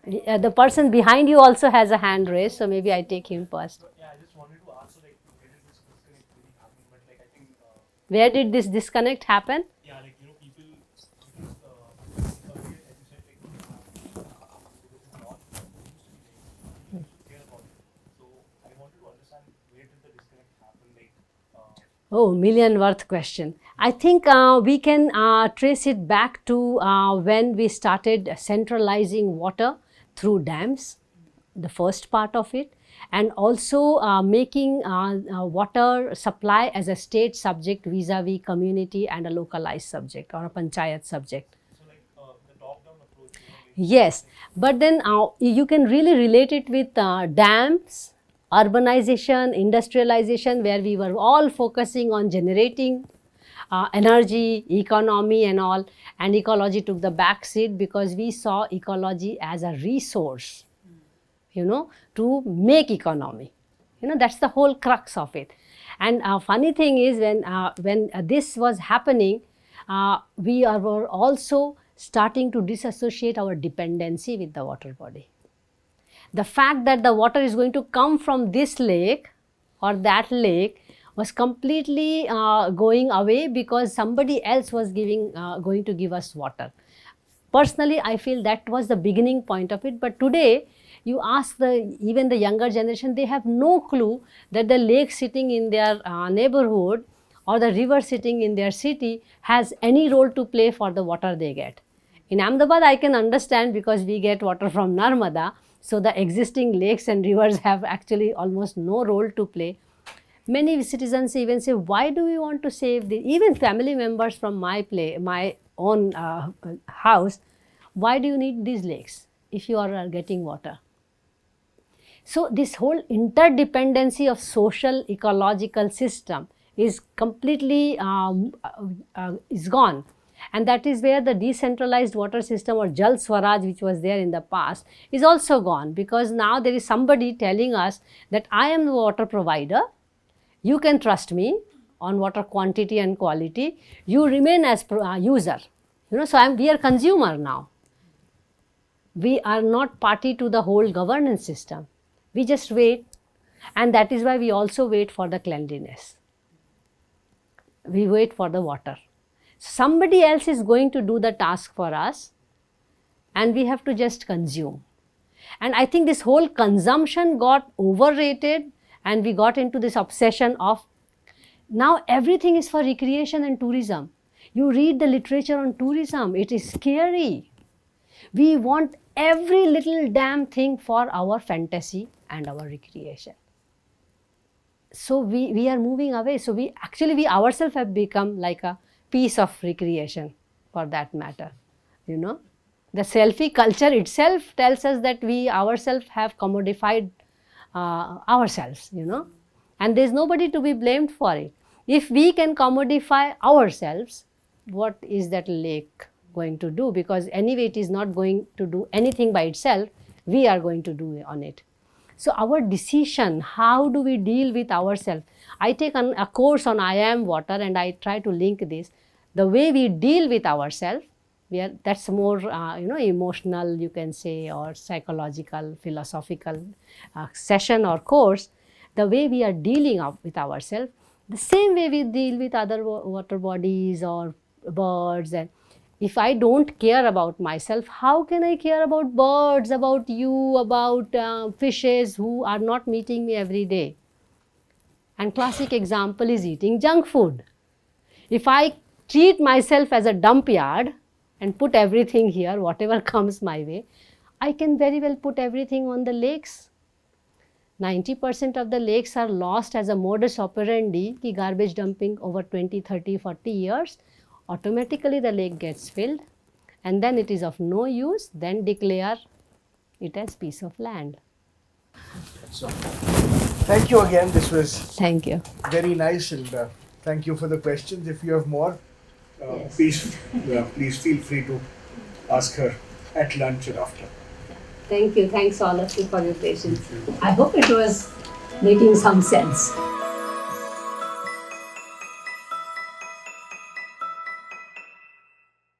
The person behind you also has a hand raised, so maybe I take him first. Yeah, I just wanted to ask, like, where did this disconnect really happen? But like, I think. Where did this disconnect happen? Yeah, like, you know, people, because earlier, as you said, like, because it's not used to be like, care about it. So I wanted to understand where did the disconnect happen, like. Oh, million worth question. I think we can trace it back to when we started centralizing water through dams, the first part of it, and also making water supply as a state subject vis-a-vis community and a localized subject or a panchayat subject. So like the top-down approach. Yes, but then you can really relate it with dams, urbanization, industrialization, where we were all focusing on generating energy, economy and all, and ecology took the back seat because we saw ecology as a resource, you know, to make economy. You know, that's the whole crux of it. And funny thing is, when this was happening, we were also starting to disassociate our dependency with the water body. The fact that the water is going to come from this lake or that lake was completely going away because somebody else was going to give us water. Personally, I feel that was the beginning point of it. But today, you ask even the younger generation, they have no clue that the lake sitting in their neighborhood or the river sitting in their city has any role to play for the water they get. In Ahmedabad, I can understand because we get water from Narmada. So the existing lakes and rivers have actually almost no role to play. Many citizens even say, why do we want to save the, even family members from my own house, why do you need these lakes if you are getting water? So this whole interdependency of social ecological system is completely is gone. And that is where the decentralized water system or Jal Swaraj, which was there in the past, is also gone, because now there is somebody telling us that I am the water provider, you can trust me on water quantity and quality, you remain as user, So we are consumer now. We are not party to the whole governance system. We just wait, and that is why we also wait for the cleanliness. We wait for the water. Somebody else is going to do the task for us, and we have to just consume. And I think this whole consumption got overrated, and we got into this obsession of now everything is for recreation and tourism. You read the literature on tourism, it is scary. We want every little damn thing for our fantasy and our recreation. So we are moving away. So we ourselves have become like a piece of recreation for that matter. The selfie culture itself tells us that we ourselves have commodified ourselves, and there is nobody to be blamed for it. If we can commodify ourselves, what is that lake going to do? Because anyway, it is not going to do anything by itself. We are going to do on it. So our decision, how do we deal with ourselves? I take a course on I Am Water, and I try to link this. The way we deal with ourselves, that's more emotional, you can say, or psychological, philosophical session or course. The way we are dealing with ourselves, the same way we deal with other water bodies or birds. And if I don't care about myself, how can I care about birds, about you, about fishes who are not meeting me every day? And classic example is eating junk food. If I treat myself as a dump yard and put everything here, whatever comes my way, I can very well put everything on the lakes. 90% of the lakes are lost as a modus operandi, ki garbage dumping over 20, 30, 40 years. Automatically the lake gets filled, and then it is of no use, then declare it as piece of land. So, thank you again. This was Thank you. very nice, and thank you for the questions. If you have more, Yes. please feel free to ask her at lunch or after. Thank you. Thanks all of you for your patience. I hope it was making some sense.